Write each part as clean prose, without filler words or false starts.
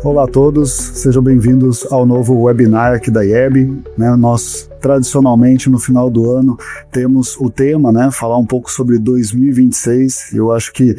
Olá a todos, sejam bem-vindos ao novo webinar aqui da IEB. Nós, tradicionalmente, no final do ano, temos o tema, falar um pouco sobre 2026. Eu acho que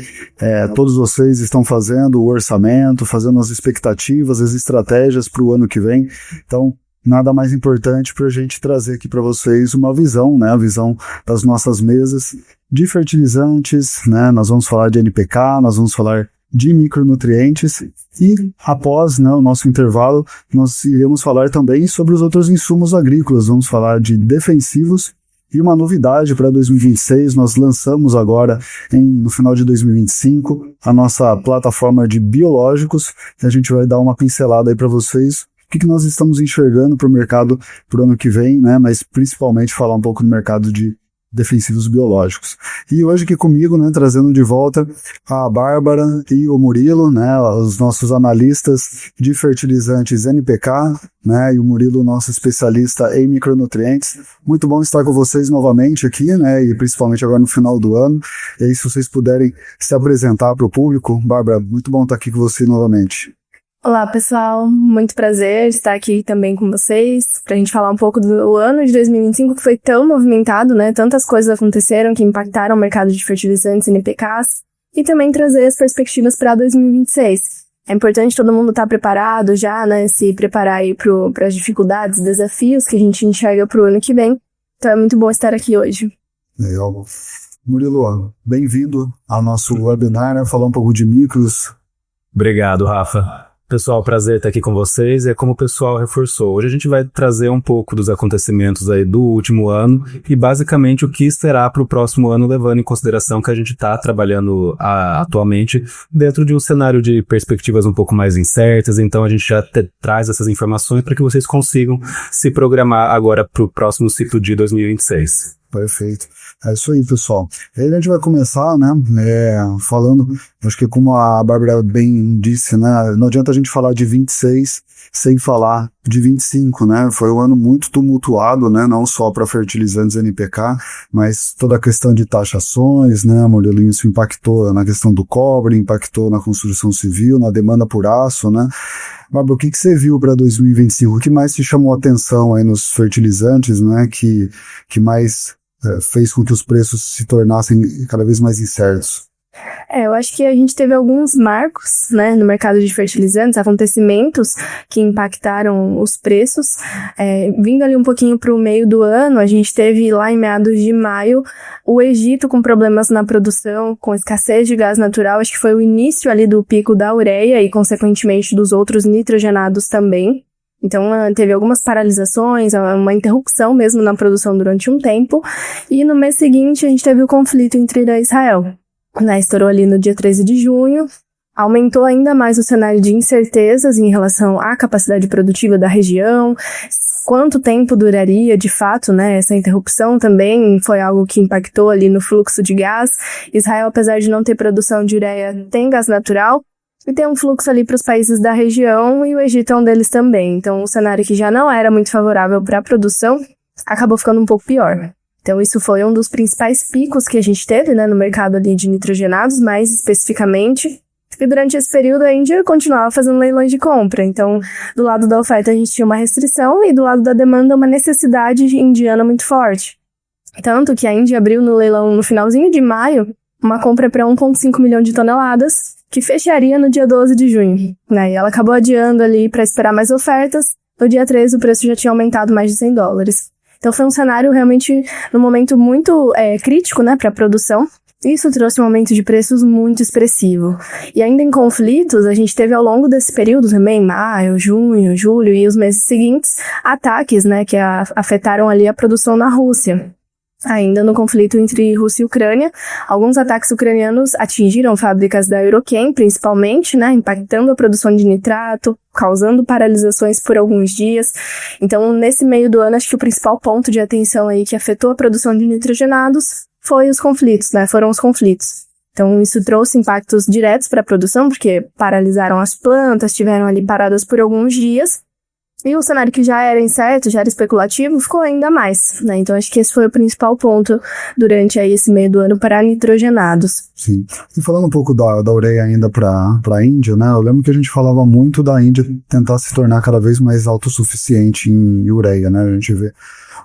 todos vocês estão fazendo o orçamento, fazendo as expectativas, as estratégias para o ano que vem. Então, nada mais importante para a gente trazer aqui para vocês uma visão, a visão das nossas mesas de fertilizantes, Nós vamos falar de NPK, nós vamos falar de micronutrientes e após o nosso intervalo nós iremos falar também sobre os outros insumos agrícolas, vamos falar de defensivos e uma novidade para 2026, nós lançamos agora no final de 2025 a nossa plataforma de biológicos e a gente vai dar uma pincelada aí para vocês o que nós estamos enxergando para o mercado para o ano que vem, mas principalmente falar um pouco do mercado de defensivos biológicos. E hoje aqui comigo, trazendo de volta a Bárbara e o Murilo, os nossos analistas de fertilizantes NPK, e o Murilo, nosso especialista em micronutrientes. Muito bom estar com vocês novamente aqui, e principalmente agora no final do ano. E aí, se vocês puderem se apresentar para o público. Bárbara, muito bom estar aqui com você novamente. Olá pessoal, muito prazer estar aqui também com vocês, pra gente falar um pouco do ano de 2025 que foi tão movimentado, Tantas coisas aconteceram que impactaram o mercado de fertilizantes e NPKs e também trazer as perspectivas para 2026. É importante todo mundo estar preparado já, se preparar aí para as dificuldades, desafios que a gente enxerga pro ano que vem. Então é muito bom estar aqui hoje. Legal. Murilo, bem-vindo ao nosso webinar, falar um pouco de micros. Obrigado, Rafa. Pessoal, prazer estar aqui com vocês. É como o pessoal reforçou. Hoje a gente vai trazer um pouco dos acontecimentos aí do último ano e basicamente o que será para o próximo ano, levando em consideração que a gente está trabalhando atualmente dentro de um cenário de perspectivas um pouco mais incertas. Então a gente já traz essas informações para que vocês consigam se programar agora para o próximo ciclo de 2026. Perfeito. É isso aí, pessoal. E aí a gente vai começar, falando, acho que como a Bárbara bem disse, não adianta a gente falar de 26 sem falar de 25, Foi um ano muito tumultuado, não só para fertilizantes NPK, mas toda a questão de taxações, Murilo, isso impactou na questão do cobre, impactou na construção civil, na demanda por aço, Bárbara, o que você viu para 2025? O que mais te chamou a atenção aí nos fertilizantes, que mais fez com que os preços se tornassem cada vez mais incertos? Eu acho que a gente teve alguns marcos, no mercado de fertilizantes, acontecimentos que impactaram os preços. Vindo ali um pouquinho para o meio do ano, a gente teve lá em meados de maio o Egito com problemas na produção, com escassez de gás natural. Acho que foi o início ali do pico da ureia e, consequentemente, dos outros nitrogenados também. Então, teve algumas paralisações, uma interrupção mesmo na produção durante um tempo. E no mês seguinte, a gente teve o conflito entre Irã e Israel. Estourou ali no dia 13 de junho, aumentou ainda mais o cenário de incertezas em relação à capacidade produtiva da região, quanto tempo duraria de fato, essa interrupção também foi algo que impactou ali no fluxo de gás. Israel, apesar de não ter produção de ureia, tem gás natural, e tem um fluxo ali para os países da região, e o Egito é um deles também. Então, o cenário que já não era muito favorável para a produção, acabou ficando um pouco pior. Então, isso foi um dos principais picos que a gente teve, no mercado ali de nitrogenados, mais especificamente. E durante esse período, a Índia continuava fazendo leilões de compra. Então, do lado da oferta, a gente tinha uma restrição, e do lado da demanda, uma necessidade indiana muito forte. Tanto que a Índia abriu no leilão no finalzinho de maio, uma compra para 1,5 milhão de toneladas, que fecharia no dia 12 de junho. E ela acabou adiando ali para esperar mais ofertas. No dia 13, o preço já tinha aumentado mais de $100. Então, foi um cenário realmente, num momento muito crítico, para a produção. Isso trouxe um aumento de preços muito expressivo. E ainda em conflitos, a gente teve ao longo desse período também, maio, junho, julho e os meses seguintes, ataques, que afetaram ali a produção na Rússia. Ainda no conflito entre Rússia e Ucrânia, alguns ataques ucranianos atingiram fábricas da Eurochem, principalmente, impactando a produção de nitrato, causando paralisações por alguns dias. Então, nesse meio do ano, acho que o principal ponto de atenção aí que afetou a produção de nitrogenados foi os conflitos, foram os conflitos. Então, isso trouxe impactos diretos para a produção, porque paralisaram as plantas, estiveram ali paradas por alguns dias. E o cenário que já era incerto, já era especulativo, ficou ainda mais, né? Então acho que esse foi o principal ponto durante aí esse meio do ano para nitrogenados. Sim. E falando um pouco da ureia ainda para a Índia, né? Eu lembro que a gente falava muito da Índia tentar se tornar cada vez mais autossuficiente em ureia, né? A gente vê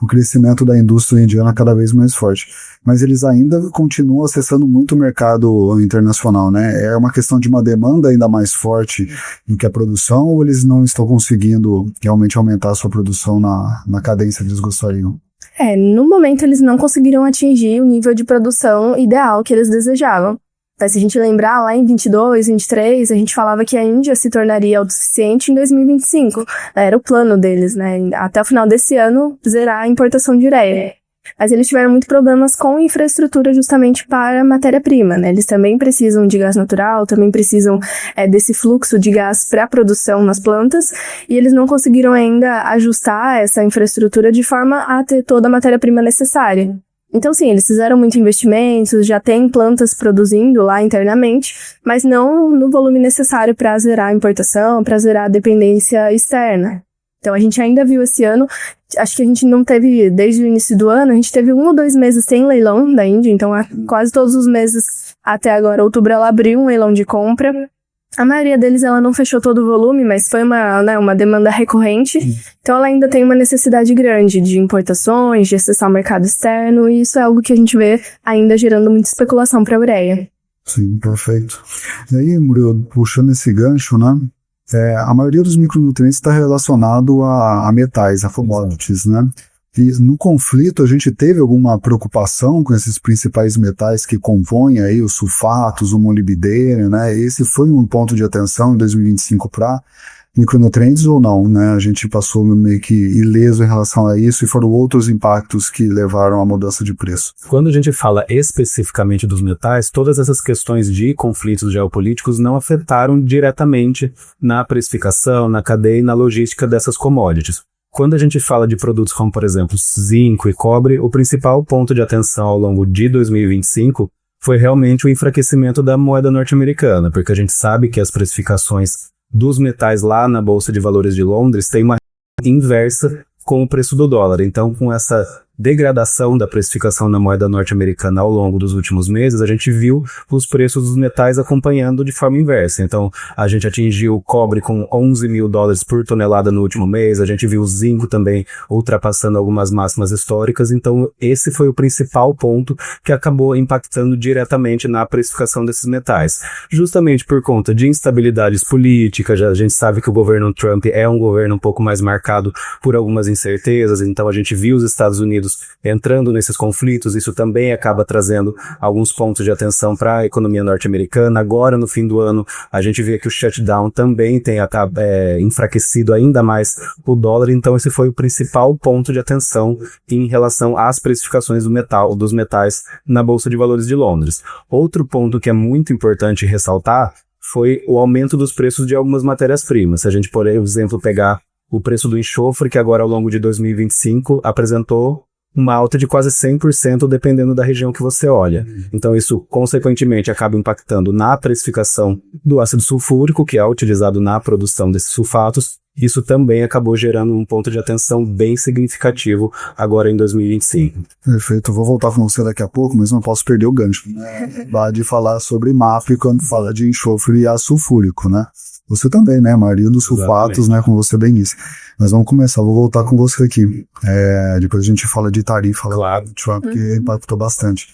o crescimento da indústria indiana cada vez mais forte. Mas eles ainda continuam acessando muito o mercado internacional, né? É uma questão de uma demanda ainda mais forte do que a produção, ou eles não estão conseguindo realmente aumentar a sua produção na cadência que eles gostariam? No momento eles não conseguiram atingir o nível de produção ideal que eles desejavam. Mas se a gente lembrar, lá em 22, 23, a gente falava que a Índia se tornaria autossuficiente em 2025. Era o plano deles, né? Até o final desse ano, zerar a importação de ureia. Mas eles tiveram muitos problemas com infraestrutura justamente para matéria-prima, né? Eles também precisam de gás natural, também precisam desse fluxo de gás para a produção nas plantas, e eles não conseguiram ainda ajustar essa infraestrutura de forma a ter toda a matéria-prima necessária. Então, sim, eles fizeram muitos investimentos, já tem plantas produzindo lá internamente, mas não no volume necessário para zerar a importação, para zerar a dependência externa. Então, a gente ainda viu esse ano, acho que a gente não teve, desde o início do ano, a gente teve 1 ou 2 meses sem leilão da Índia, então quase todos os meses até agora, outubro, ela abriu um leilão de compra. A maioria deles ela não fechou todo o volume, mas foi uma demanda recorrente. Então ela ainda tem uma necessidade grande de importações, de acessar o mercado externo, e isso é algo que a gente vê ainda gerando muita especulação para a ureia. Sim, perfeito. E aí, Murilo, puxando esse gancho, né? A maioria dos micronutrientes está relacionado a metais, a commodities, né? E no conflito a gente teve alguma preocupação com esses principais metais que compõem aí os sulfatos, o molibdênio, né? Esse foi um ponto de atenção em 2025 para micronutrientes ou não, né? A gente passou meio que ileso em relação a isso e foram outros impactos que levaram à mudança de preço. Quando a gente fala especificamente dos metais, todas essas questões de conflitos geopolíticos não afetaram diretamente na precificação, na cadeia e na logística dessas commodities. Quando a gente fala de produtos como, por exemplo, zinco e cobre, o principal ponto de atenção ao longo de 2025 foi realmente o enfraquecimento da moeda norte-americana, porque a gente sabe que as precificações dos metais lá na Bolsa de Valores de Londres têm uma inversa com o preço do dólar. Então, com essa degradação da precificação na moeda norte-americana ao longo dos últimos meses, a gente viu os preços dos metais acompanhando de forma inversa. Então, a gente atingiu o cobre com $11.000 por tonelada no último mês, a gente viu o zinco também ultrapassando algumas máximas históricas. Então, esse foi o principal ponto que acabou impactando diretamente na precificação desses metais. Justamente por conta de instabilidades políticas, a gente sabe que o governo Trump é um governo um pouco mais marcado por algumas incertezas, então a gente viu os Estados Unidos entrando nesses conflitos, isso também acaba trazendo alguns pontos de atenção para a economia norte-americana. Agora, no fim do ano, a gente vê que o shutdown também tem enfraquecido ainda mais o dólar, então esse foi o principal ponto de atenção em relação às precificações dos metais na Bolsa de Valores de Londres. Outro ponto que é muito importante ressaltar foi o aumento dos preços de algumas matérias-primas. Se a gente, por exemplo, pegar o preço do enxofre, que agora ao longo de 2025 apresentou uma alta de quase 100% dependendo da região que você olha. Então isso, consequentemente, acaba impactando na precificação do ácido sulfúrico, que é utilizado na produção desses sulfatos. Isso também acabou gerando um ponto de atenção bem significativo agora em 2025. Perfeito, eu vou voltar com você daqui a pouco, mas não posso perder o gancho, né? De falar sobre MAP quando fala de enxofre e ácido sulfúrico, né? Você também, né? A maioria dos sulfatos, né? Como você bem disse. Mas vamos começar, vou voltar com você aqui. Depois a gente fala de tarifa, claro, Trump, que impactou bastante.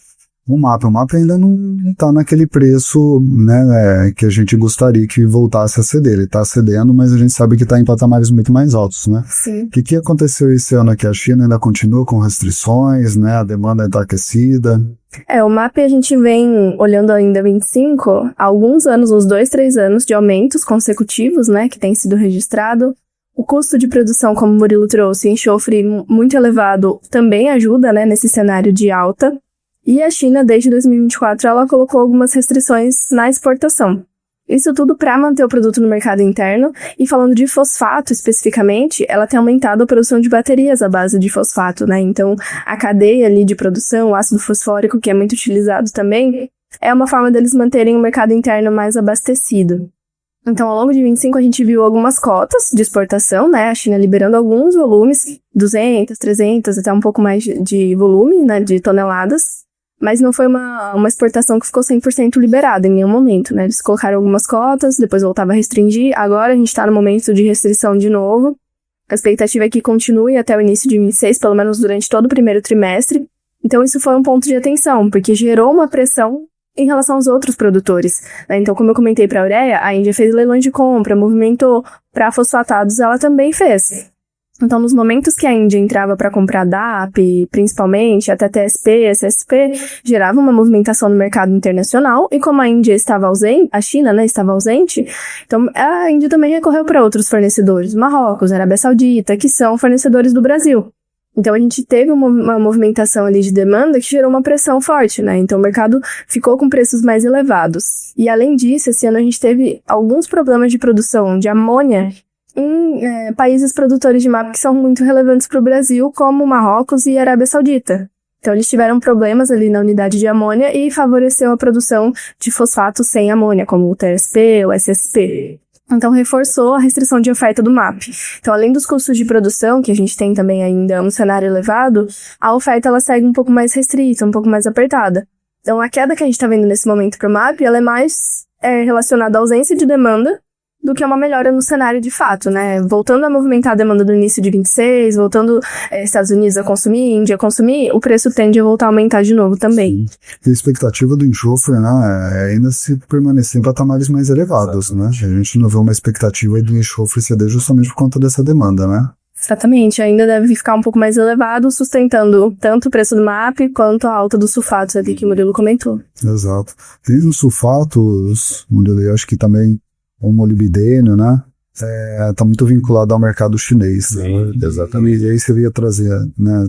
O MAP ainda não está naquele preço, né, que a gente gostaria que voltasse a ceder. Ele está cedendo, mas a gente sabe que está em patamares muito mais altos, né? Sim. O que aconteceu esse ano aqui? A China ainda continua com restrições, né? A demanda está aquecida. O MAP a gente vem olhando ainda 25, há alguns anos, uns 2, 3 anos de aumentos consecutivos, né, que tem sido registrado. O custo de produção, como o Murilo trouxe, enxofre muito elevado, também ajuda, né, nesse cenário de alta. E a China, desde 2024, ela colocou algumas restrições na exportação. Isso tudo para manter o produto no mercado interno. E falando de fosfato especificamente, ela tem aumentado a produção de baterias à base de fosfato, né? Então, a cadeia ali de produção, o ácido fosfórico, que é muito utilizado também, é uma forma deles manterem o mercado interno mais abastecido. Então, ao longo de 25, a gente viu algumas cotas de exportação, né? A China liberando alguns volumes, 200, 300, até um pouco mais de volume, né? De toneladas. Mas não foi uma exportação que ficou 100% liberada em nenhum momento, né? Eles colocaram algumas cotas, depois voltava a restringir. Agora a gente está no momento de restrição de novo. A expectativa é que continue até o início de 26, pelo menos durante todo o primeiro trimestre. Então, isso foi um ponto de atenção, porque gerou uma pressão em relação aos outros produtores, né? Então, como eu comentei para a ureia, a Índia fez leilões de compra, movimentou. Para fosfatados, ela também fez. Então, nos momentos que a Índia entrava para comprar DAP, principalmente, até TSP, SSP, gerava uma movimentação no mercado internacional, e como a Índia estava ausente, a China, né, estava ausente, então a Índia também recorreu para outros fornecedores, Marrocos, Arábia Saudita, que são fornecedores do Brasil. Então, a gente teve uma movimentação ali de demanda que gerou uma pressão forte, né? Então, o mercado ficou com preços mais elevados. E, além disso, esse ano a gente teve alguns problemas de produção de amônia em países produtores de MAP que são muito relevantes para o Brasil, como Marrocos e Arábia Saudita. Então, eles tiveram problemas ali na unidade de amônia e favoreceu a produção de fosfato sem amônia, como o TSP ou SSP. Então, reforçou a restrição de oferta do MAP. Então, além dos custos de produção, que a gente tem também ainda um cenário elevado, a oferta ela segue um pouco mais restrita, um pouco mais apertada. Então, a queda que a gente está vendo nesse momento para o MAP, ela é mais relacionada à ausência de demanda do que uma melhora no cenário de fato, né? Voltando a movimentar a demanda do início de 26, voltando Estados Unidos a consumir, Índia a consumir, o preço tende a voltar a aumentar de novo também. Sim. E a expectativa do enxofre, né, é ainda se permanecer em patamares mais elevados, né? A gente não vê uma expectativa aí do enxofre ceder justamente por conta dessa demanda, né? Exatamente, ainda deve ficar um pouco mais elevado, sustentando tanto o preço do MAP quanto a alta dos sulfatos ali que o Murilo comentou. Exato. E os sulfatos, Murilo, eu acho que também o molibdênio, né? Tá muito vinculado ao mercado chinês. Sim, exatamente. E aí você ia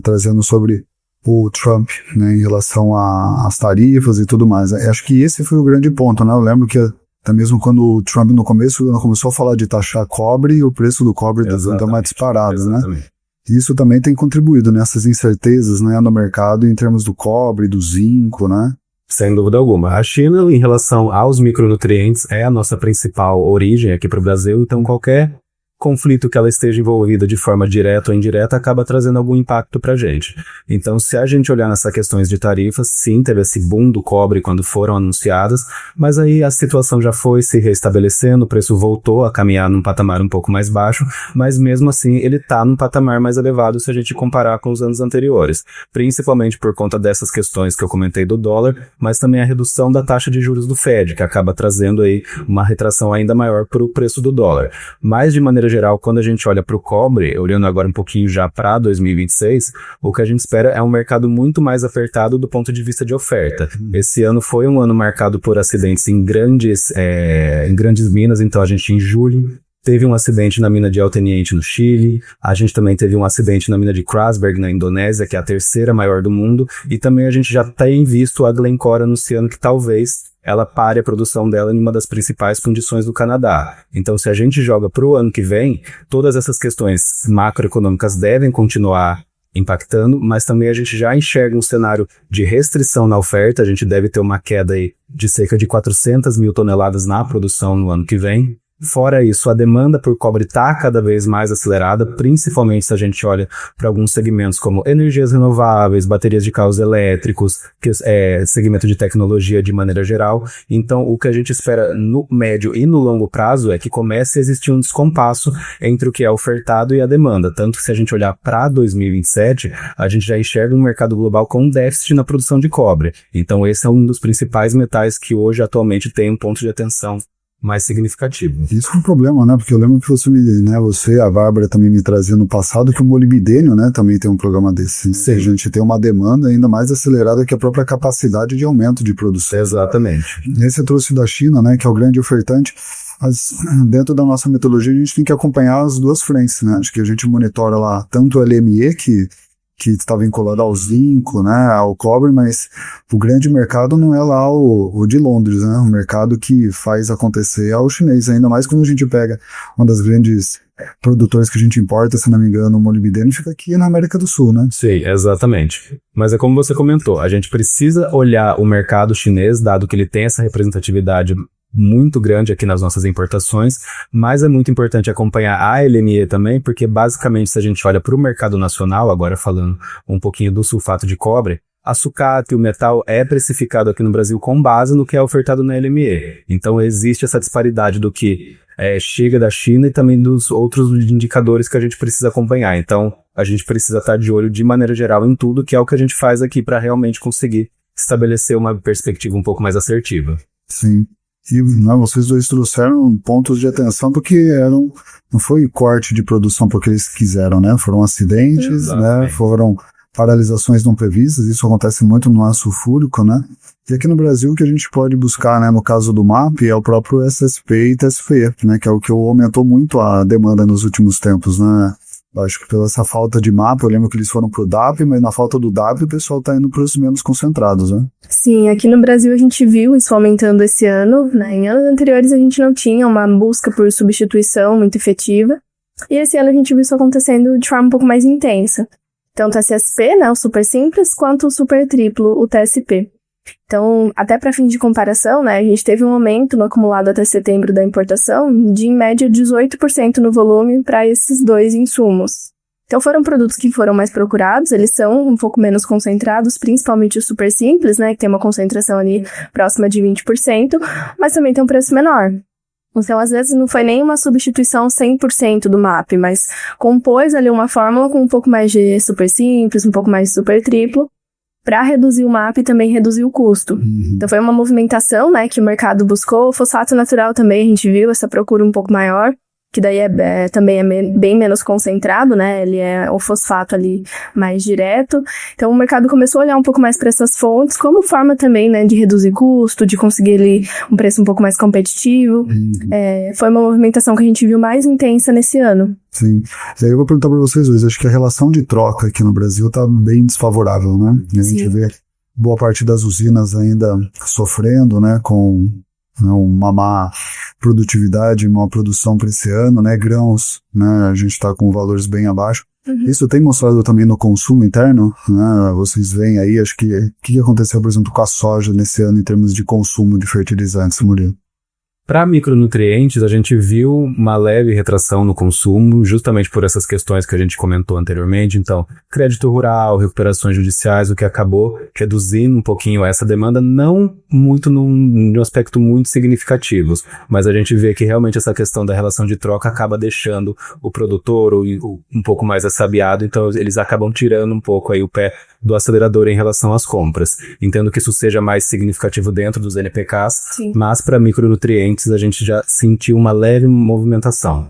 trazendo sobre o Trump, né, em relação às tarifas e tudo mais. Acho que esse foi o grande ponto, né? Eu lembro que até mesmo quando o Trump no começo começou a falar de taxar cobre, o preço do cobre deu uma disparada, né? Isso também tem contribuído nessas incertezas, né, no mercado em termos do cobre, do zinco, né? Sem dúvida alguma. A China, em relação aos micronutrientes, é a nossa principal origem aqui para o Brasil, então qualquer conflito que ela esteja envolvida de forma direta ou indireta acaba trazendo algum impacto para a gente. Então, se a gente olhar nessas questões de tarifas, sim, teve esse boom do cobre quando foram anunciadas, mas aí a situação já foi se restabelecendo, o preço voltou a caminhar num patamar um pouco mais baixo, mas mesmo assim ele está num patamar mais elevado se a gente comparar com os anos anteriores, principalmente por conta dessas questões que eu comentei do dólar, mas também a redução da taxa de juros do Fed, que acaba trazendo aí uma retração ainda maior para o preço do dólar. Mas, de maneira geral, quando a gente olha para o cobre, olhando agora um pouquinho já para 2026, o que a gente espera é um mercado muito mais apertado do ponto de vista de oferta. Esse ano foi um ano marcado por acidentes em grandes minas, então a gente em julho teve um acidente na mina de El Teniente no Chile, a gente também teve um acidente na mina de Grasberg na Indonésia, que é a terceira maior do mundo, e também a gente já tem visto a Glencore anunciando que talvez ela pare a produção dela em uma das principais condições do Canadá. Então, se a gente joga para o ano que vem, todas essas questões macroeconômicas devem continuar impactando, mas também a gente já enxerga um cenário de restrição na oferta, a gente deve ter uma queda aí de cerca de 400 mil toneladas na produção no ano que vem. Fora isso, a demanda por cobre está cada vez mais acelerada, principalmente se a gente olha para alguns segmentos como energias renováveis, baterias de carros elétricos, segmento de tecnologia de maneira geral. Então, o que a gente espera no médio e no longo prazo é que comece a existir um descompasso entre o que é ofertado e a demanda. Tanto que se a gente olhar para 2027, a gente já enxerga um mercado global com déficit na produção de cobre. Então, esse é um dos principais metais que hoje atualmente tem um ponto de atenção mais significativo. Isso é um problema, né? Porque eu lembro que você, a Bárbara também me trazia no passado que o molibdênio, né, também tem um programa desse. Sim. A gente tem uma demanda ainda mais acelerada que a própria capacidade de aumento de produção. Exatamente. Esse eu trouxe da China, né, que é o grande ofertante. Mas dentro da nossa metodologia a gente tem que acompanhar as duas frentes, né? Acho que a gente monitora lá tanto o LME, que está vinculado ao zinco, né, ao cobre, mas o grande mercado não é lá o de Londres, né, o mercado que faz acontecer é o chinês, ainda mais quando a gente pega uma das grandes produtores que a gente importa, se não me engano, o molibdênio fica aqui na América do Sul, né? Sim, exatamente. Mas é como você comentou, a gente precisa olhar o mercado chinês, dado que ele tem essa representatividade muito grande aqui nas nossas importações, mas é muito importante acompanhar a LME também, porque basicamente se a gente olha para o mercado nacional, agora falando um pouquinho do sulfato de cobre, a sucata e o metal é precificado aqui no Brasil com base no que é ofertado na LME. Então existe essa disparidade do que chega da China e também dos outros indicadores que a gente precisa acompanhar. Então a gente precisa estar de olho de maneira geral em tudo, que é o que a gente faz aqui para realmente conseguir estabelecer uma perspectiva um pouco mais assertiva. Sim. E vocês dois trouxeram pontos de atenção porque não foi corte de produção porque eles quiseram, né? Foram acidentes, né? Foram paralisações não previstas, isso acontece muito no aço sulfúrico, né? E aqui no Brasil o que a gente pode buscar, né, no caso do MAP, é o próprio SSP e TSP, né, que é o que aumentou muito a demanda nos últimos tempos, né? Eu acho que pela essa falta de MAP, eu lembro que eles foram pro DAP, mas na falta do DAP o pessoal tá indo pros menos concentrados, né? Sim, aqui no Brasil a gente viu isso aumentando esse ano, né? Em anos anteriores a gente não tinha uma busca por substituição muito efetiva, e esse ano a gente viu isso acontecendo de forma um pouco mais intensa. Tanto o SSP, né, o super simples, quanto o super triplo, o TSP. Então, até para fim de comparação, né, a gente teve um aumento no acumulado até setembro da importação de, em média, 18% no volume para esses dois insumos. Então, foram produtos que foram mais procurados, eles são um pouco menos concentrados, principalmente o super simples, né, que tem uma concentração ali próxima de 20%, mas também tem um preço menor. Então, às vezes, não foi nem uma substituição 100% do MAP, mas compôs ali uma fórmula com um pouco mais de super simples, um pouco mais de super triplo, para reduzir o MAP e também reduzir o custo. Então, foi uma movimentação, né, que o mercado buscou. O fosfato natural também, a gente viu essa procura um pouco maior, que daí também é bem menos concentrado, né, ele é o fosfato ali mais direto. Então, o mercado começou a olhar um pouco mais para essas fontes, como forma também, né, de reduzir custo, de conseguir ali um preço um pouco mais competitivo. Foi uma movimentação que a gente viu mais intensa nesse ano. Sim. E aí eu vou perguntar para vocês dois, acho que a relação de troca aqui no Brasil tá bem desfavorável, né? A gente vê boa parte das usinas ainda sofrendo, né, com uma má produtividade, uma produção para esse ano, né, grãos, né, a gente está com valores bem abaixo. Isso tem mostrado também no consumo interno, né, vocês veem aí, acho que o que aconteceu, por exemplo, com a soja nesse ano em termos de consumo de fertilizantes, Murilo? Para micronutrientes, a gente viu uma leve retração no consumo, justamente por essas questões que a gente comentou anteriormente. Então, crédito rural, recuperações judiciais, o que acabou reduzindo um pouquinho essa demanda, não muito num aspecto muito significativo, mas a gente vê que realmente essa questão da relação de troca acaba deixando o produtor um pouco mais assabiado, então eles acabam tirando um pouco aí o pé do acelerador em relação às compras. Entendo que isso seja mais significativo dentro dos NPKs, Sim. Mas para micronutrientes a gente já sentiu uma leve movimentação.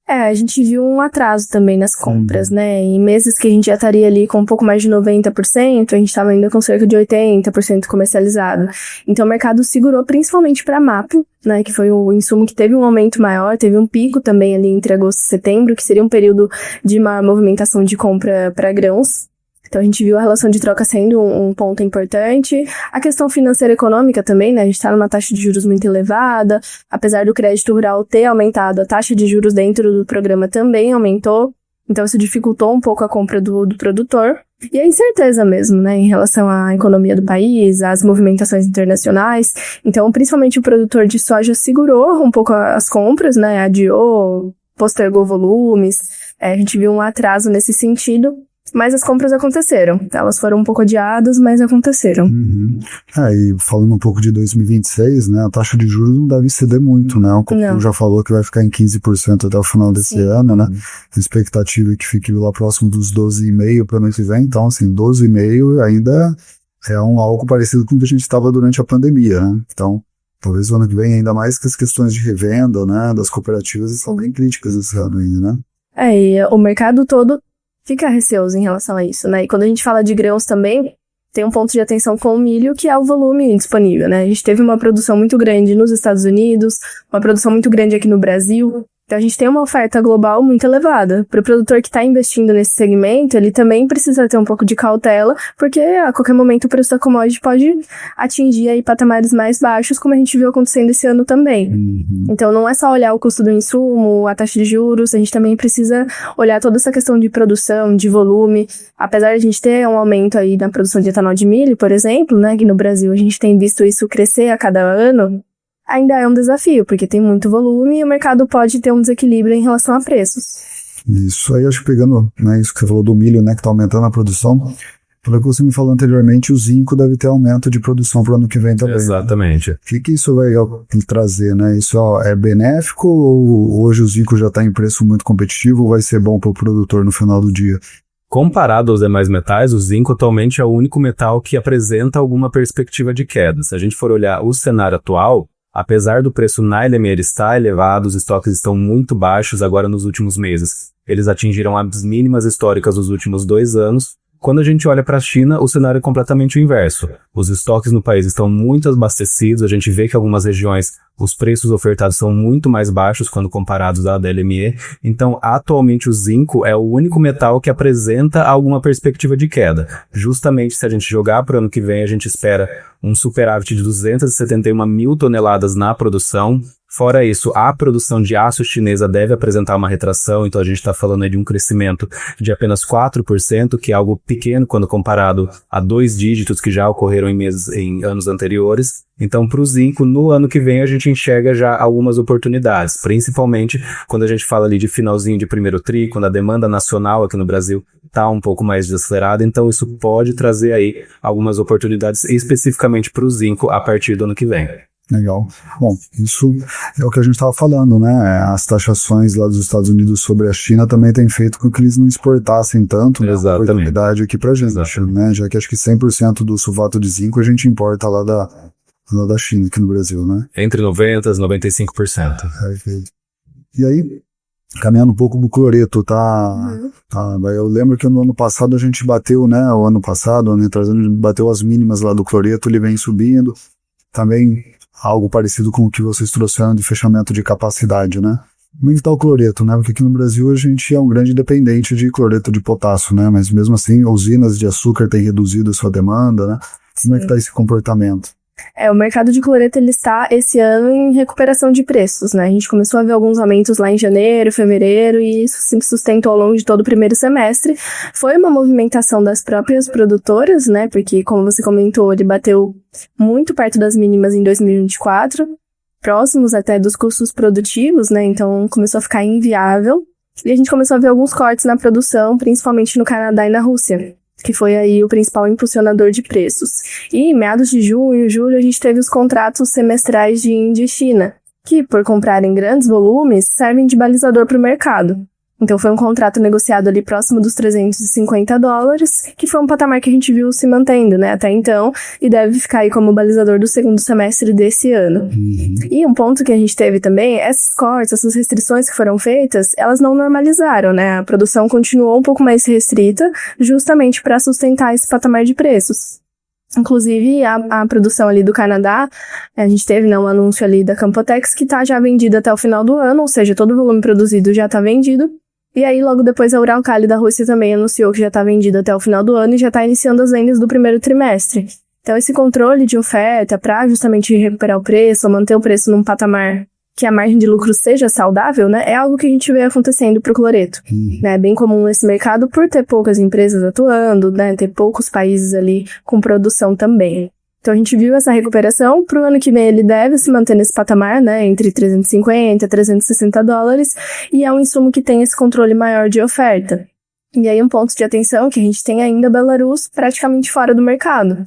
A gente viu um atraso também nas compras, né? Em meses que a gente já estaria ali com um pouco mais de 90%, a gente estava ainda com cerca de 80% comercializado. Então o mercado segurou principalmente para MAP, né? Que foi o insumo que teve um aumento maior, teve um pico também ali entre agosto e setembro, que seria um período de maior movimentação de compra para grãos. Então, a gente viu a relação de troca sendo um ponto importante. A questão financeira e econômica também, né? A gente está numa taxa de juros muito elevada. Apesar do crédito rural ter aumentado, a taxa de juros dentro do programa também aumentou. Então, isso dificultou um pouco a compra do produtor. E a incerteza mesmo, né? Em relação à economia do país, às movimentações internacionais. Então, principalmente o produtor de soja segurou um pouco as compras, né? Adiou, postergou volumes. A gente viu um atraso nesse sentido. Mas as compras aconteceram. Elas foram um pouco adiadas, mas aconteceram. E falando um pouco de 2026, né, a taxa de juros não deve ceder muito, né? O Copom já falou que vai ficar em 15% até o final desse ano, né? A expectativa é que fique lá próximo dos 12,5% para o ano que vem. Então, assim, 12,5% ainda é algo parecido com o que a gente estava durante a pandemia, né? Então, talvez o ano que vem, ainda mais que as questões de revenda, né, das cooperativas são bem críticas esse ano ainda, né? E o mercado todo fica receoso em relação a isso, né? E quando a gente fala de grãos também, tem um ponto de atenção com o milho, que é o volume disponível, né? A gente teve uma produção muito grande nos Estados Unidos, uma produção muito grande aqui no Brasil. Então, a gente tem uma oferta global muito elevada. Para o produtor que está investindo nesse segmento, ele também precisa ter um pouco de cautela, porque a qualquer momento o preço da commodity pode atingir aí patamares mais baixos, como a gente viu acontecendo esse ano também. Então, não é só olhar o custo do insumo, a taxa de juros, a gente também precisa olhar toda essa questão de produção, de volume. Apesar de a gente ter um aumento aí na produção de etanol de milho, por exemplo, né, que no Brasil a gente tem visto isso crescer a cada ano, ainda é um desafio, porque tem muito volume e o mercado pode ter um desequilíbrio em relação a preços. Isso aí, acho que pegando, né, isso que você falou do milho, né, que está aumentando a produção, pelo que você me falou anteriormente, o zinco deve ter aumento de produção para o ano que vem também. Exatamente. Né? O que isso vai trazer, né? Isso é benéfico ou hoje o zinco já está em preço muito competitivo ou vai ser bom para o produtor no final do dia? Comparado aos demais metais, o zinco atualmente é o único metal que apresenta alguma perspectiva de queda. Se a gente for olhar o cenário atual, apesar do preço na LME estar elevado, os estoques estão muito baixos agora nos últimos meses. Eles atingiram as mínimas históricas dos últimos 2 anos. Quando a gente olha para a China, o cenário é completamente o inverso. Os estoques no país estão muito abastecidos, a gente vê que em algumas regiões os preços ofertados são muito mais baixos quando comparados à da LME. Então, atualmente o zinco é o único metal que apresenta alguma perspectiva de queda. Justamente se a gente jogar para o ano que vem, a gente espera um superávit de 271 mil toneladas na produção. Fora isso, a produção de aço chinesa deve apresentar uma retração, então a gente está falando aí de um crescimento de apenas 4%, que é algo pequeno quando comparado a 2 dígitos que já ocorreram em anos anteriores. Então, para o zinco, no ano que vem, a gente enxerga já algumas oportunidades, principalmente quando a gente fala ali de finalzinho de primeiro tri, quando a demanda nacional aqui no Brasil está um pouco mais desacelerada, então isso pode trazer aí algumas oportunidades especificamente para o zinco a partir do ano que vem. Legal. Bom, isso é o que a gente estava falando, né? As taxações lá dos Estados Unidos sobre a China também têm feito com que eles não exportassem tanto, né, a oportunidade aqui pra gente, né? Já que acho que 100% do sulfato de zinco a gente importa lá da China, aqui no Brasil, né? Entre 90% e 95%. Perfeito. E aí, caminhando um pouco do cloreto, eu lembro que no ano passado a gente bateu, né? O ano atrás, a gente bateu as mínimas lá do cloreto, ele vem subindo. Também algo parecido com o que vocês trouxeram de fechamento de capacidade, né? Como é que está o cloreto, né? Porque aqui no Brasil a gente é um grande dependente de cloreto de potássio, né? Mas mesmo assim, usinas de açúcar têm reduzido a sua demanda, né? Como é que está esse comportamento? O mercado de cloreto ele está esse ano em recuperação de preços, né? A gente começou a ver alguns aumentos lá em janeiro, fevereiro e isso se sustentou ao longo de todo o primeiro semestre. Foi uma movimentação das próprias produtoras, né? Porque, como você comentou, ele bateu muito perto das mínimas em 2024, próximos até dos custos produtivos, né? Então começou a ficar inviável e a gente começou a ver alguns cortes na produção, principalmente no Canadá e na Rússia, que foi aí o principal impulsionador de preços. E em meados de junho e julho, a gente teve os contratos semestrais de Índia e China, que, por comprarem grandes volumes, servem de balizador para o mercado. Então foi um contrato negociado ali próximo dos $350, que foi um patamar que a gente viu se mantendo, né, até então, e deve ficar aí como balizador do segundo semestre desse ano. E um ponto que a gente teve também, esses cortes, essas restrições que foram feitas, elas não normalizaram, né, a produção continuou um pouco mais restrita, justamente para sustentar esse patamar de preços. Inclusive, a produção ali do Canadá, a gente teve, né, um anúncio ali da Campotex que está já vendida até o final do ano, ou seja, todo o volume produzido já está vendido. E aí, logo depois, a Uralkali da Rússia também anunciou que já está vendida até o final do ano e já está iniciando as vendas do primeiro trimestre. Então, esse controle de oferta para justamente recuperar o preço, ou manter o preço num patamar que a margem de lucro seja saudável, né, é algo que a gente vê acontecendo para o cloreto. Né, é bem comum nesse mercado por ter poucas empresas atuando, né, ter poucos países ali com produção também. Então a gente viu essa recuperação, para o ano que vem ele deve se manter nesse patamar, né, entre $350 e $360, e é um insumo que tem esse controle maior de oferta. E aí um ponto de atenção que a gente tem ainda Belarus praticamente fora do mercado.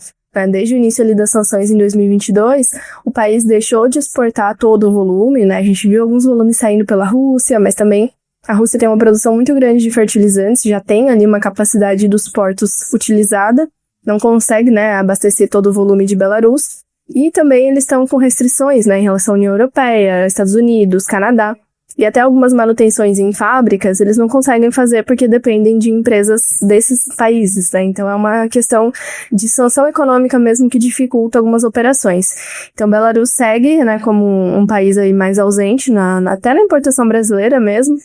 Desde o início ali das sanções em 2022, o país deixou de exportar todo o volume, né? A gente viu alguns volumes saindo pela Rússia, mas também a Rússia tem uma produção muito grande de fertilizantes, já tem ali uma capacidade dos portos utilizada, não consegue, né, abastecer todo o volume de Belarus. E também eles estão com restrições, né, em relação à União Europeia, Estados Unidos, Canadá. E até algumas manutenções em fábricas, eles não conseguem fazer porque dependem de empresas desses países, né? Então é uma questão de sanção econômica mesmo que dificulta algumas operações. Então Belarus segue, né, como um país aí mais ausente, até na importação brasileira mesmo.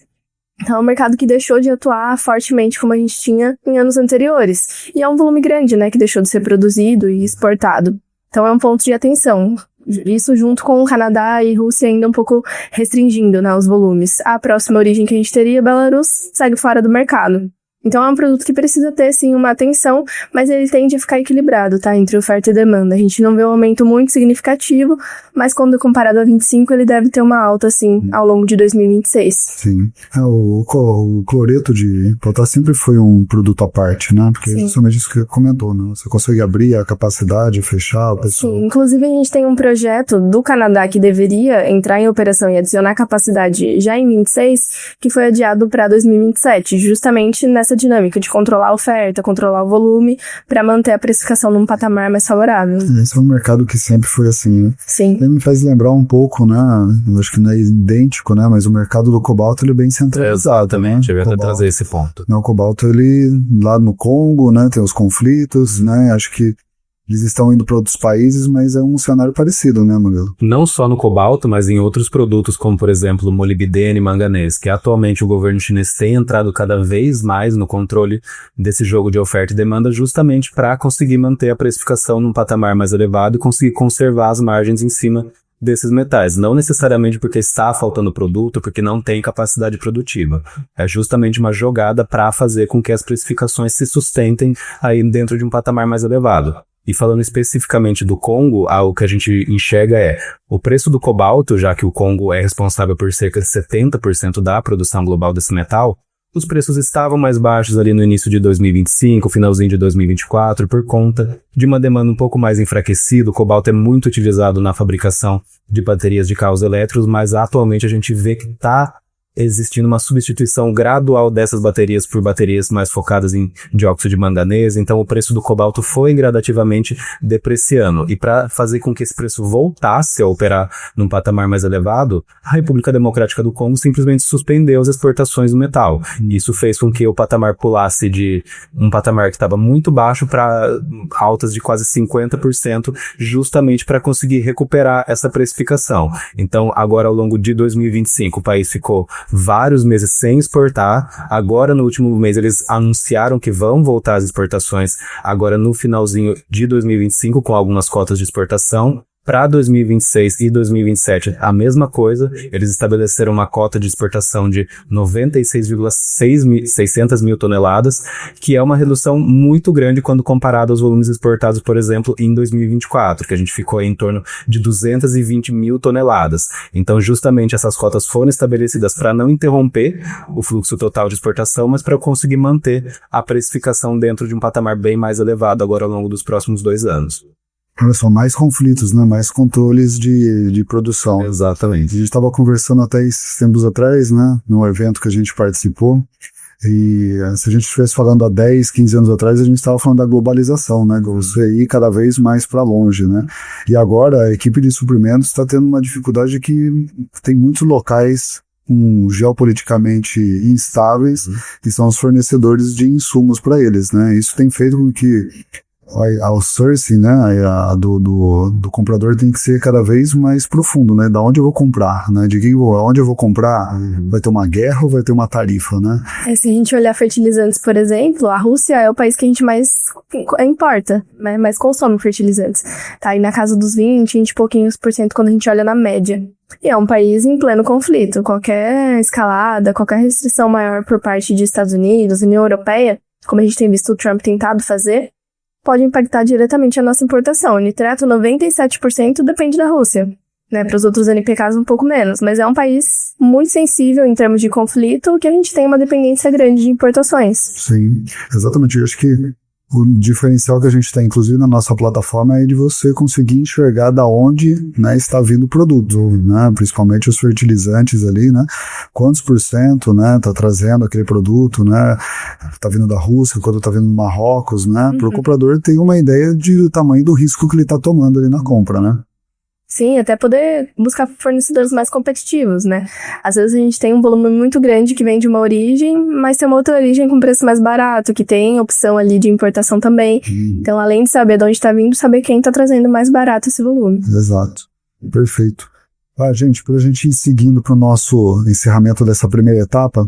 Então é um mercado que deixou de atuar fortemente como a gente tinha em anos anteriores. E é um volume grande, né, que deixou de ser produzido e exportado. Então é um ponto de atenção. Isso junto com o Canadá e Rússia ainda um pouco restringindo, né, os volumes. A próxima origem que a gente teria, Belarus, segue fora do mercado. Então é um produto que precisa ter, sim, uma atenção, mas ele tende a ficar equilibrado, tá? Entre oferta e demanda. A gente não vê um aumento muito significativo, mas quando comparado a 25, ele deve ter uma alta, sim, ao longo de 2026. Sim. O cloreto de potássio sempre foi um produto à parte, né? Porque é justamente isso que comentou, né? Você consegue abrir a capacidade, fechar, o pessoal. Sim, inclusive a gente tem um projeto do Canadá que deveria entrar em operação e adicionar capacidade já em 26, que foi adiado para 2027, justamente nessa dinâmica de controlar a oferta, controlar o volume, para manter a precificação num patamar mais favorável. Esse é um mercado que sempre foi assim, né? Sim. Ele me faz lembrar um pouco, né? Eu acho que não é idêntico, né? Mas o mercado do cobalto, ele é bem centralizado. Exatamente, né? eu ia até trazer esse ponto. O cobalto, ele, lá no Congo, né? Tem os conflitos, né? Acho que eles estão indo para outros países, mas é um cenário parecido, né, Murilo? Não só no cobalto, mas em outros produtos, como, por exemplo, molibdênio e manganês, que atualmente o governo chinês tem entrado cada vez mais no controle desse jogo de oferta e demanda, justamente para conseguir manter a precificação num patamar mais elevado e conseguir conservar as margens em cima desses metais. Não necessariamente porque está faltando produto, porque não tem capacidade produtiva. É justamente uma jogada para fazer com que as precificações se sustentem aí dentro de um patamar mais elevado. E falando especificamente do Congo, algo que a gente enxerga é o preço do cobalto, já que o Congo é responsável por cerca de 70% da produção global desse metal. Os preços estavam mais baixos ali no início de 2025, finalzinho de 2024, por conta de uma demanda um pouco mais enfraquecida. O cobalto é muito utilizado na fabricação de baterias de carros elétricos, mas atualmente a gente vê que está existindo uma substituição gradual dessas baterias por baterias mais focadas em dióxido de manganês, então o preço do cobalto foi gradativamente depreciando. E para fazer com que esse preço voltasse a operar num patamar mais elevado, a República Democrática do Congo simplesmente suspendeu as exportações do metal. Isso fez com que o patamar pulasse de um patamar que estava muito baixo para altas de quase 50%, justamente para conseguir recuperar essa precificação. Então, agora ao longo de 2025, o país ficou vários meses sem exportar. Agora, no último mês, eles anunciaram que vão voltar às exportações agora no finalzinho de 2025, com algumas cotas de exportação. Para 2026 e 2027, a mesma coisa. Eles estabeleceram uma cota de exportação de 96,600 mil toneladas, que é uma redução muito grande quando comparado aos volumes exportados, por exemplo, em 2024, que a gente ficou em torno de 220 mil toneladas. Então, justamente essas cotas foram estabelecidas para não interromper o fluxo total de exportação, mas para conseguir manter a precificação dentro de um patamar bem mais elevado agora ao longo dos próximos 2 anos. Olha só, mais conflitos, né? Mais controles de produção. Exatamente. A gente estava conversando até esses tempos atrás, né? Num evento que a gente participou. E se a gente estivesse falando há 10, 15 anos atrás, a gente estava falando da globalização, né? Você ir cada vez mais para longe, né? E agora a equipe de suprimentos está tendo uma dificuldade que tem muitos locais geopoliticamente instáveis, que são os fornecedores de insumos para eles, né? Isso tem feito com que o sourcing, né, do comprador tem que ser cada vez mais profundo, né, da onde eu vou comprar, né, onde eu vou comprar, vai ter uma guerra ou vai ter uma tarifa, né? Se a gente olhar fertilizantes, por exemplo, a Rússia é o país que a gente mais importa, né, mais consome fertilizantes, tá aí na casa dos 20 e pouquinhos por cento quando a gente olha na média. E é um país em pleno conflito. Qualquer escalada, qualquer restrição maior por parte de Estados Unidos, União Europeia, como a gente tem visto o Trump tentado fazer, pode impactar diretamente a nossa importação. O nitrato, 97% depende da Rússia, né? Para os outros NPKs um pouco menos, mas é um país muito sensível em termos de conflito, que a gente tem uma dependência grande de importações. Sim, exatamente. Eu acho que o diferencial que a gente tem, inclusive na nossa plataforma, é de você conseguir enxergar da onde, né, está vindo o produto, né, principalmente os fertilizantes ali, né, quantos por cento, né, tá trazendo aquele produto, né, tá vindo da Rússia, quanto tá vindo do Marrocos, né, para o comprador ter uma ideia do tamanho do risco que ele tá tomando ali na compra, né. Sim, até poder buscar fornecedores mais competitivos, né? Às vezes a gente tem um volume muito grande que vem de uma origem, mas tem uma outra origem com preço mais barato, que tem opção ali de importação também. Então, além de saber de onde está vindo, saber quem está trazendo mais barato esse volume. Exato. Perfeito. Gente, para a gente ir seguindo para o nosso encerramento dessa primeira etapa,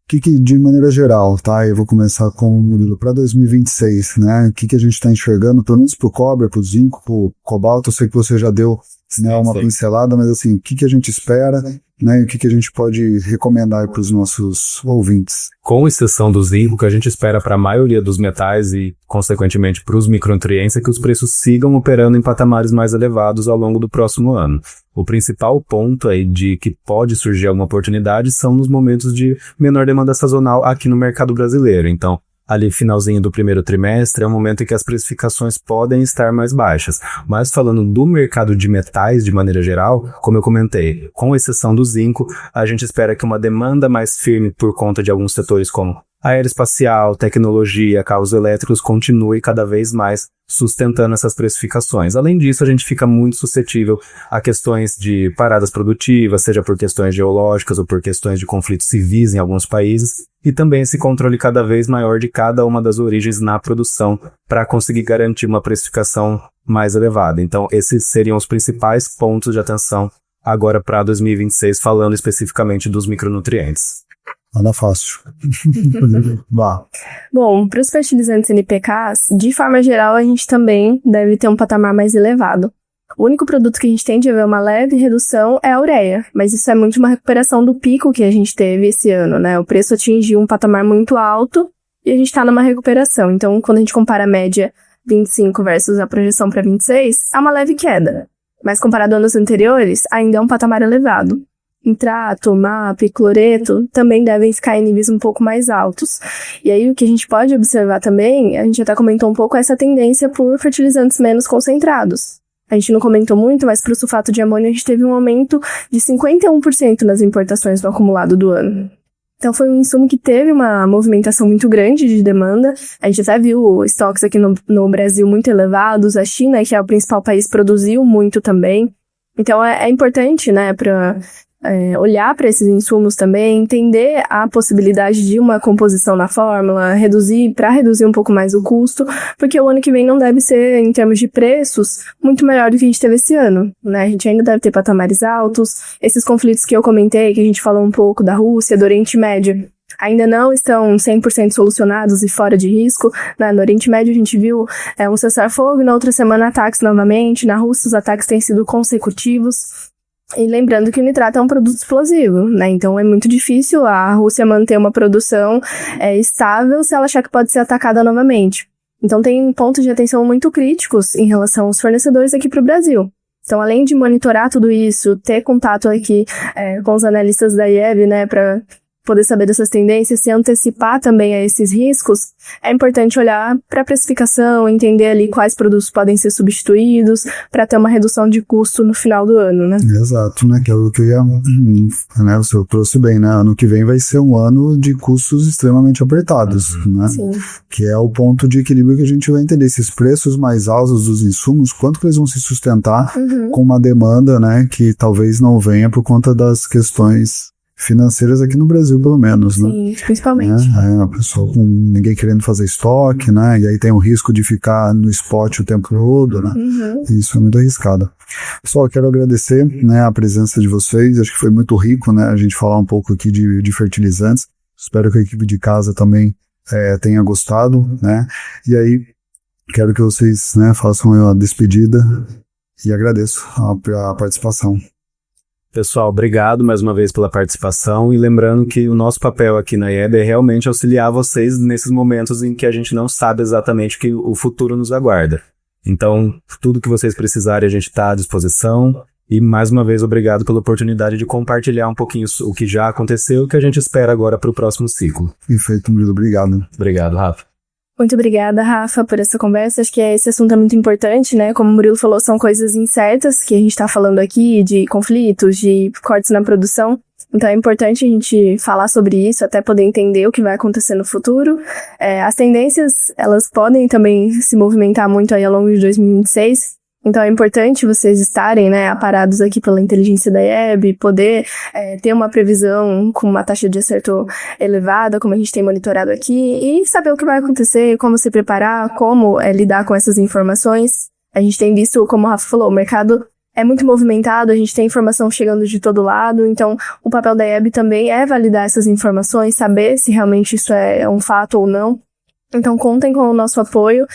que de maneira geral, tá? Eu vou começar com o Murilo para 2026, né? O que a gente está enxergando, pelo menos para o cobre, para o zinco, para o cobalto. Eu sei que você já deu né, uma pincelada, mas assim, o que a gente espera, né, e o que a gente pode recomendar para os nossos ouvintes? Com exceção do zinco, o que a gente espera para a maioria dos metais e, consequentemente, para os micronutrientes é que os preços sigam operando em patamares mais elevados ao longo do próximo ano. O principal ponto aí de que pode surgir alguma oportunidade são nos momentos de menor demanda sazonal aqui no mercado brasileiro. Então, ali finalzinho do primeiro trimestre é o momento em que as precificações podem estar mais baixas. Mas falando do mercado de metais de maneira geral, como eu comentei, com exceção do zinco, a gente espera que uma demanda mais firme por conta de alguns setores como aeroespacial, tecnologia, carros elétricos continue cada vez mais sustentando essas precificações. Além disso, a gente fica muito suscetível a questões de paradas produtivas, seja por questões geológicas ou por questões de conflitos civis em alguns países, e também esse controle cada vez maior de cada uma das origens na produção para conseguir garantir uma precificação mais elevada. Então, esses seriam os principais pontos de atenção agora para 2026, falando especificamente dos micronutrientes. Nada fácil. Bom, para os fertilizantes NPKs, de forma geral, a gente também deve ter um patamar mais elevado. O único produto que a gente tem de ver uma leve redução é a ureia, mas isso é muito uma recuperação do pico que a gente teve esse ano, né? O preço atingiu um patamar muito alto e a gente está numa recuperação. Então, quando a gente compara a média 25 versus a projeção para 26, há uma leve queda. Mas comparado a anos anteriores, ainda é um patamar elevado. Nitrato, MAP, cloreto também devem ficar em níveis um pouco mais altos. E aí o que a gente pode observar também, a gente até comentou um pouco essa tendência por fertilizantes menos concentrados. A gente não comentou muito, mas para o sulfato de amônio a gente teve um aumento de 51% nas importações no acumulado do ano. Então foi um insumo que teve uma movimentação muito grande de demanda. A gente até viu estoques aqui no Brasil muito elevados. A China, que é o principal país, produziu muito também. Então é importante, né, para olhar para esses insumos também, entender a possibilidade de uma composição na fórmula, para reduzir um pouco mais o custo, porque o ano que vem não deve ser, em termos de preços, muito melhor do que a gente teve esse ano, né? A gente ainda deve ter patamares altos. Esses conflitos que eu comentei, que a gente falou um pouco da Rússia, do Oriente Médio, ainda não estão 100% solucionados e fora de risco, né? No Oriente Médio a gente viu um cessar-fogo, na outra semana ataques novamente. Na Rússia os ataques têm sido consecutivos. E lembrando que o nitrato é um produto explosivo, né? Então é muito difícil a Rússia manter uma produção estável se ela achar que pode ser atacada novamente. Então tem pontos de atenção muito críticos em relação aos fornecedores aqui para o Brasil. Então, além de monitorar tudo isso, ter contato aqui com os analistas da IEB, né, para poder saber dessas tendências, se antecipar também a esses riscos, é importante olhar para a precificação, entender ali quais produtos podem ser substituídos para ter uma redução de custo no final do ano, né? Exato, né? Que é o que eu ia, né? O senhor trouxe bem, né? Ano que vem vai ser um ano de custos extremamente apertados, né? Sim. Que é o ponto de equilíbrio que a gente vai entender. Esses preços mais altos dos insumos, quanto que eles vão se sustentar com uma demanda, né? Que talvez não venha por conta das questões financeiras aqui no Brasil, pelo menos, né? Sim, principalmente. A pessoa com ninguém querendo fazer estoque, né? E aí tem o risco de ficar no spot o tempo todo, né? Isso é muito arriscado. Pessoal, eu quero agradecer, né, a presença de vocês. Acho que foi muito rico, né? A gente falar um pouco aqui de fertilizantes. Espero que a equipe de casa também tenha gostado, né? E aí, quero que vocês, né, façam a despedida e agradeço a participação. Pessoal, obrigado mais uma vez pela participação e lembrando que o nosso papel aqui na IEB é realmente auxiliar vocês nesses momentos em que a gente não sabe exatamente o que o futuro nos aguarda. Então, tudo que vocês precisarem a gente está à disposição e mais uma vez obrigado pela oportunidade de compartilhar um pouquinho o que já aconteceu e o que a gente espera agora para o próximo ciclo. Perfeito, Murilo, obrigado. Obrigado, Rafa. Muito obrigada, Rafa, por essa conversa. Acho que esse assunto é muito importante, né? Como o Murilo falou, são coisas incertas que a gente está falando aqui, de conflitos, de cortes na produção. Então é importante a gente falar sobre isso, até poder entender o que vai acontecer no futuro. As tendências, elas podem também se movimentar muito aí ao longo de 2026. Então é importante vocês estarem, né, aparados aqui pela inteligência da IEB, poder ter uma previsão com uma taxa de acerto elevada, como a gente tem monitorado aqui, e saber o que vai acontecer, como se preparar, como lidar com essas informações. A gente tem visto, como o Rafa falou, o mercado é muito movimentado, a gente tem informação chegando de todo lado, então o papel da IEB também é validar essas informações, saber se realmente isso é um fato ou não. Então, contem com o nosso apoio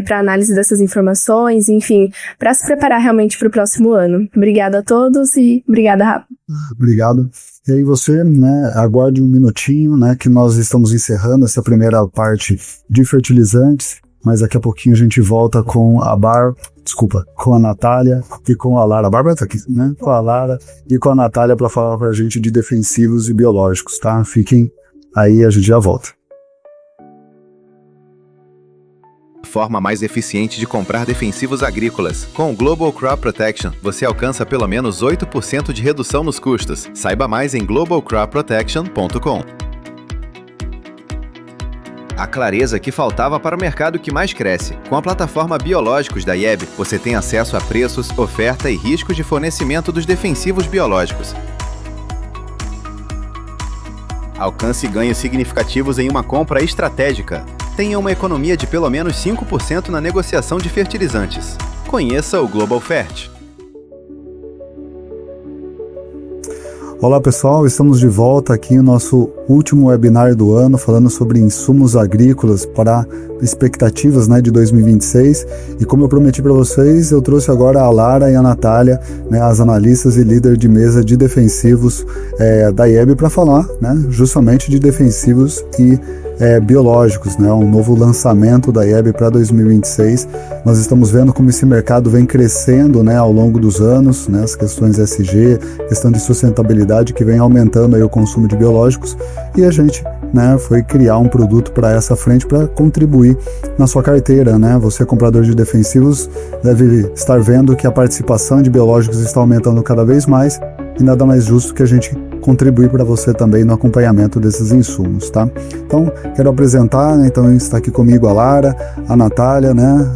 para análise dessas informações, enfim, para se preparar realmente para o próximo ano. Obrigada a todos e obrigada, Rafa. Obrigado. E aí você, né, aguarde um minutinho, né, que nós estamos encerrando essa primeira parte de fertilizantes, mas daqui a pouquinho a gente volta com com a Natália e com a Lara. A Bárbara tá aqui, né? Com a Lara e com a Natália para falar pra gente de defensivos e biológicos, tá? Fiquem aí, a gente já volta. Forma mais eficiente de comprar defensivos agrícolas. Com o Global Crop Protection, você alcança pelo menos 8% de redução nos custos. Saiba mais em globalcropprotection.com. A clareza que faltava para o mercado que mais cresce. Com a plataforma Biológicos da IEB, você tem acesso a preços, oferta e riscos de fornecimento dos defensivos biológicos. Alcance ganhos significativos em uma compra estratégica. Tenha uma economia de pelo menos 5% na negociação de fertilizantes. Conheça o Global Fert. Olá pessoal, estamos de volta aqui no nosso último webinar do ano, falando sobre insumos agrícolas para expectativas, né, de 2026. E como eu prometi para vocês, eu trouxe agora a Lara e a Natália, né, as analistas e líder de mesa de defensivos da IEB, para falar, né, justamente de defensivos e biológicos, né, um novo lançamento da IEB para 2026. Nós estamos vendo como esse mercado vem crescendo, né, ao longo dos anos, né, as questões SG, questão de sustentabilidade que vem aumentando aí o consumo de biológicos, e a gente, né, foi criar um produto para essa frente para contribuir na sua carteira, né? Você, comprador de defensivos, deve estar vendo que a participação de biológicos está aumentando cada vez mais, e nada mais justo que a gente contribuir para você também no acompanhamento desses insumos, tá? Então, quero apresentar, né? Então está aqui comigo a Lara, a Natália, né?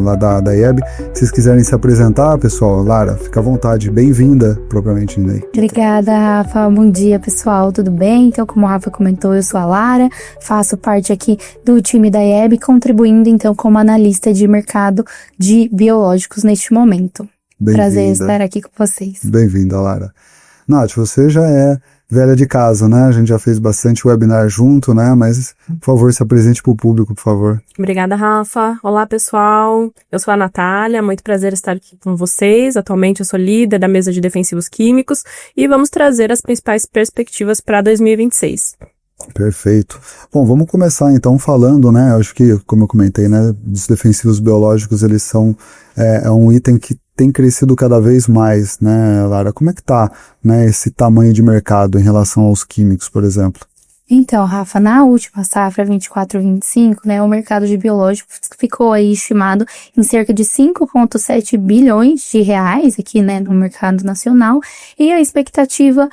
Lá da IEB. Se vocês quiserem se apresentar, pessoal, Lara, fica à vontade, bem-vinda, propriamente aí. Obrigada, Rafa. Bom dia, pessoal, tudo bem? Então, como o Rafa comentou, eu sou a Lara, faço parte aqui do time da IEB, contribuindo então como analista de mercado de biológicos neste momento. Prazer estar aqui com vocês. Bem-vinda, Lara. Nath, você já é velha de casa, né? A gente já fez bastante webinar junto, né? Mas, por favor, se apresente para o público, por favor. Obrigada, Rafa. Olá, pessoal. Eu sou a Natália, muito prazer estar aqui com vocês. Atualmente eu sou líder da mesa de defensivos químicos e vamos trazer as principais perspectivas para 2026. Perfeito. Bom, vamos começar então falando, né? Acho que, como eu comentei, né? Os defensivos biológicos, eles são um item que tem crescido cada vez mais, né, Lara? Como é que tá, né, esse tamanho de mercado em relação aos químicos, por exemplo? Então, Rafa, na última safra 24/25, né, o mercado de biológicos ficou aí estimado em cerca de 5,7 bilhões de reais aqui, né, no mercado nacional, e a expectativa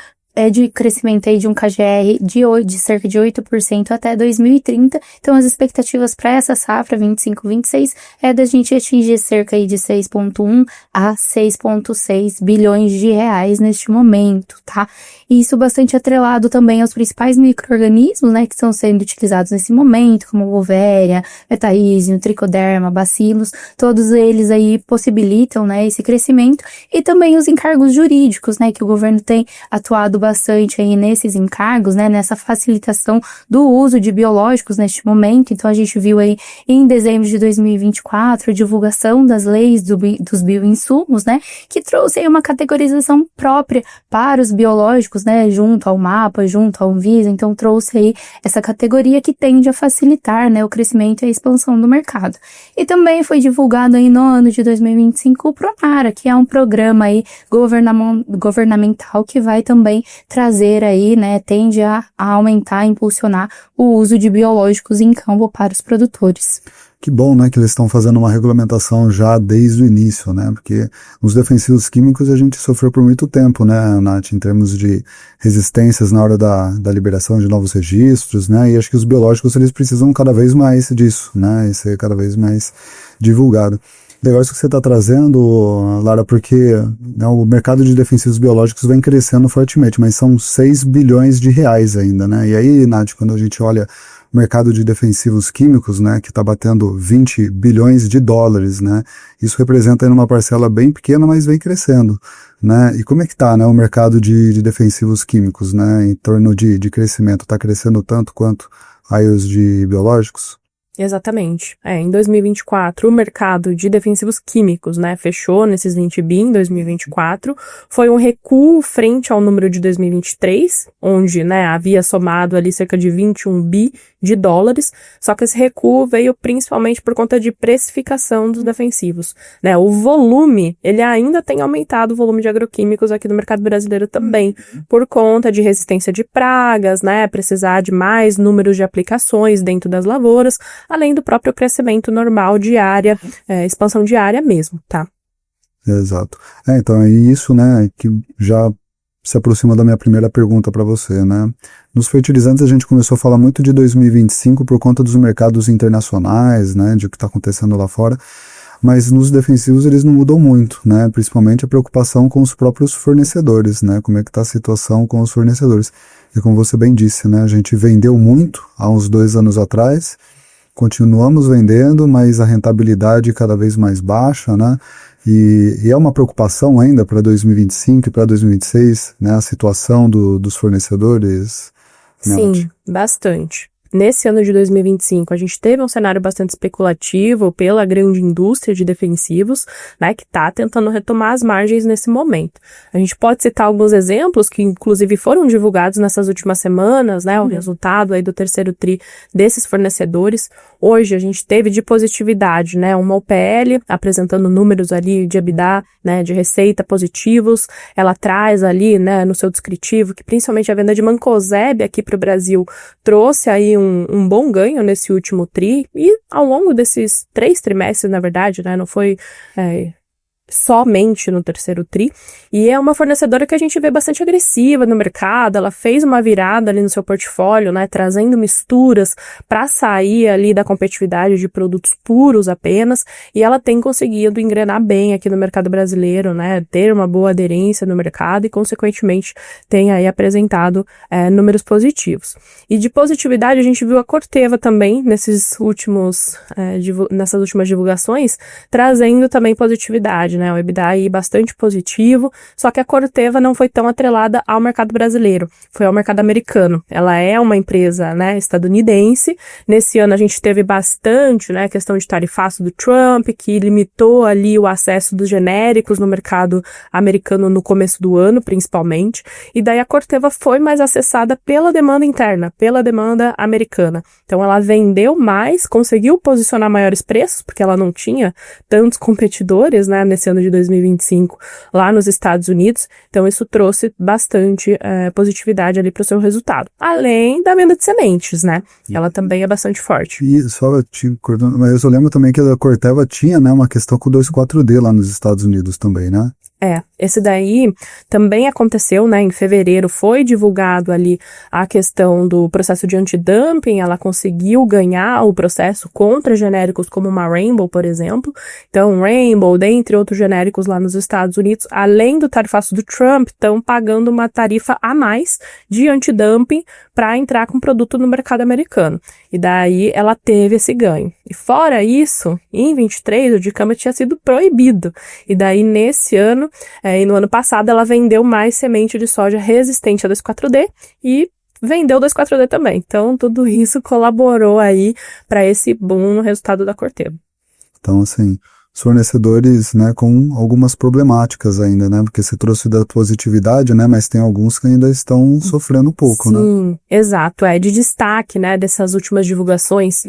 de crescimento aí de um KGR de cerca de 8% até 2030. Então, as expectativas para essa safra 25/26 é da gente atingir cerca aí de 6,1 a 6,6 bilhões de reais neste momento, tá? E isso bastante atrelado também aos principais micro-organismos, né, que estão sendo utilizados nesse momento, como Bovéria, Metaísio, Tricoderma, bacilos, todos eles aí possibilitam, né, esse crescimento, e também os encargos jurídicos, né, que o governo tem atuado bastante aí nesses encargos, né, nessa facilitação do uso de biológicos neste momento. Então, a gente viu aí em dezembro de 2024 a divulgação das leis dos bioinsumos, né, que trouxe aí uma categorização própria para os biológicos, né, junto ao MAPA, junto ao Anvisa. Então, trouxe aí essa categoria que tende a facilitar, né, o crescimento e a expansão do mercado. E também foi divulgado aí no ano de 2025 o Pronara, que é um programa aí governamental que vai também trazer aí, né, tende a aumentar, impulsionar o uso de biológicos em campo para os produtores. Que bom, né, que eles estão fazendo uma regulamentação já desde o início, né, porque os defensivos químicos a gente sofreu por muito tempo, né, Nath, em termos de resistências na hora da liberação de novos registros, né, e acho que os biológicos eles precisam cada vez mais disso, né, e ser cada vez mais divulgado. Legal isso que você está trazendo, Lara, porque, né, o mercado de defensivos biológicos vem crescendo fortemente, mas são 6 bilhões de reais ainda, né? E aí, Nath, quando a gente olha o mercado de defensivos químicos, né, que está batendo 20 bilhões de dólares, né? Isso representa aí uma parcela bem pequena, mas vem crescendo, né? E como é que está, né, o mercado de defensivos químicos, né, em torno de crescimento? Está crescendo tanto quanto aí os de biológicos? Exatamente. Em 2024, o mercado de defensivos químicos, né, fechou nesses 20 bi em 2024. Foi um recuo frente ao número de 2023, onde, né, havia somado ali cerca de 21 bi de dólares, só que esse recuo veio principalmente por conta de precificação dos defensivos, né? O volume, ele ainda tem aumentado, o volume de agroquímicos aqui no mercado brasileiro também, por conta de resistência de pragas, né, precisar de mais números de aplicações dentro das lavouras, além do próprio crescimento normal de área, expansão de área mesmo, tá? Exato. Então é isso, né, que já se aproxima da minha primeira pergunta para você, né? Nos fertilizantes a gente começou a falar muito de 2025 por conta dos mercados internacionais, né, de o que está acontecendo lá fora, mas nos defensivos eles não mudam muito, né, principalmente a preocupação com os próprios fornecedores, né, como é que está a situação com os fornecedores. E como você bem disse, né, a gente vendeu muito há uns 2 anos atrás, continuamos vendendo, mas a rentabilidade cada vez mais baixa, né? E é uma preocupação ainda para 2025 e para 2026, né? A situação dos fornecedores. Sim, bastante. Nesse ano de 2025, a gente teve um cenário bastante especulativo pela grande indústria de defensivos, né, que está tentando retomar as margens nesse momento. A gente pode citar alguns exemplos que, inclusive, foram divulgados nessas últimas semanas, né, o resultado aí do terceiro tri desses fornecedores. Hoje, a gente teve de positividade, né, uma OPL apresentando números ali de EBITDA, né, de receita positivos. Ela traz ali, né, no seu descritivo que principalmente a venda de mancozeb aqui para o Brasil trouxe aí um bom ganho nesse último tri, e ao longo desses 3 trimestres, na verdade, né, não foi somente no terceiro tri, e é uma fornecedora que a gente vê bastante agressiva no mercado. Ela fez uma virada ali no seu portfólio, né, trazendo misturas para sair ali da competitividade de produtos puros apenas, e ela tem conseguido engrenar bem aqui no mercado brasileiro, né, ter uma boa aderência no mercado e, consequentemente, tem aí apresentado números positivos. E de positividade a gente viu a Corteva também nessas últimas divulgações, trazendo também positividade, né, o EBITDA aí bastante positivo, só que a Corteva não foi tão atrelada ao mercado brasileiro, foi ao mercado americano. Ela é uma empresa, né, estadunidense. Nesse ano a gente teve bastante, né, questão de tarifaço do Trump, que limitou ali o acesso dos genéricos no mercado americano no começo do ano, principalmente, e daí a Corteva foi mais acessada pela demanda interna, pela demanda americana. Então ela vendeu mais, conseguiu posicionar maiores preços, porque ela não tinha tantos competidores, né, nesse ano de 2025 lá nos Estados Unidos. Então isso trouxe bastante positividade ali para o seu resultado. Além da venda de sementes, né? Ela também é bastante forte. E só te cortando, mas eu lembro também que a Corteva tinha, né, uma questão com o 2,4-D lá nos Estados Unidos também, né? Esse daí também aconteceu, né, em fevereiro foi divulgado ali a questão do processo de antidumping. Ela conseguiu ganhar o processo contra genéricos como uma Rainbow, por exemplo. Então, Rainbow, dentre outros genéricos lá nos Estados Unidos, além do tarifaço do Trump, estão pagando uma tarifa a mais de antidumping para entrar com produto no mercado americano. E daí ela teve esse ganho. E fora isso, em 23, o dicamba tinha sido proibido. E daí, nesse ano, e no ano passado, ela vendeu mais semente de soja resistente a 2,4-D e vendeu 2,4-D também. Então, tudo isso colaborou aí para esse boom no resultado da Corteva. Então, assim, os fornecedores, né, com algumas problemáticas ainda, né, porque você trouxe da positividade, né, mas tem alguns que ainda estão sofrendo um pouco, né? Sim, exato. De destaque, né, dessas últimas divulgações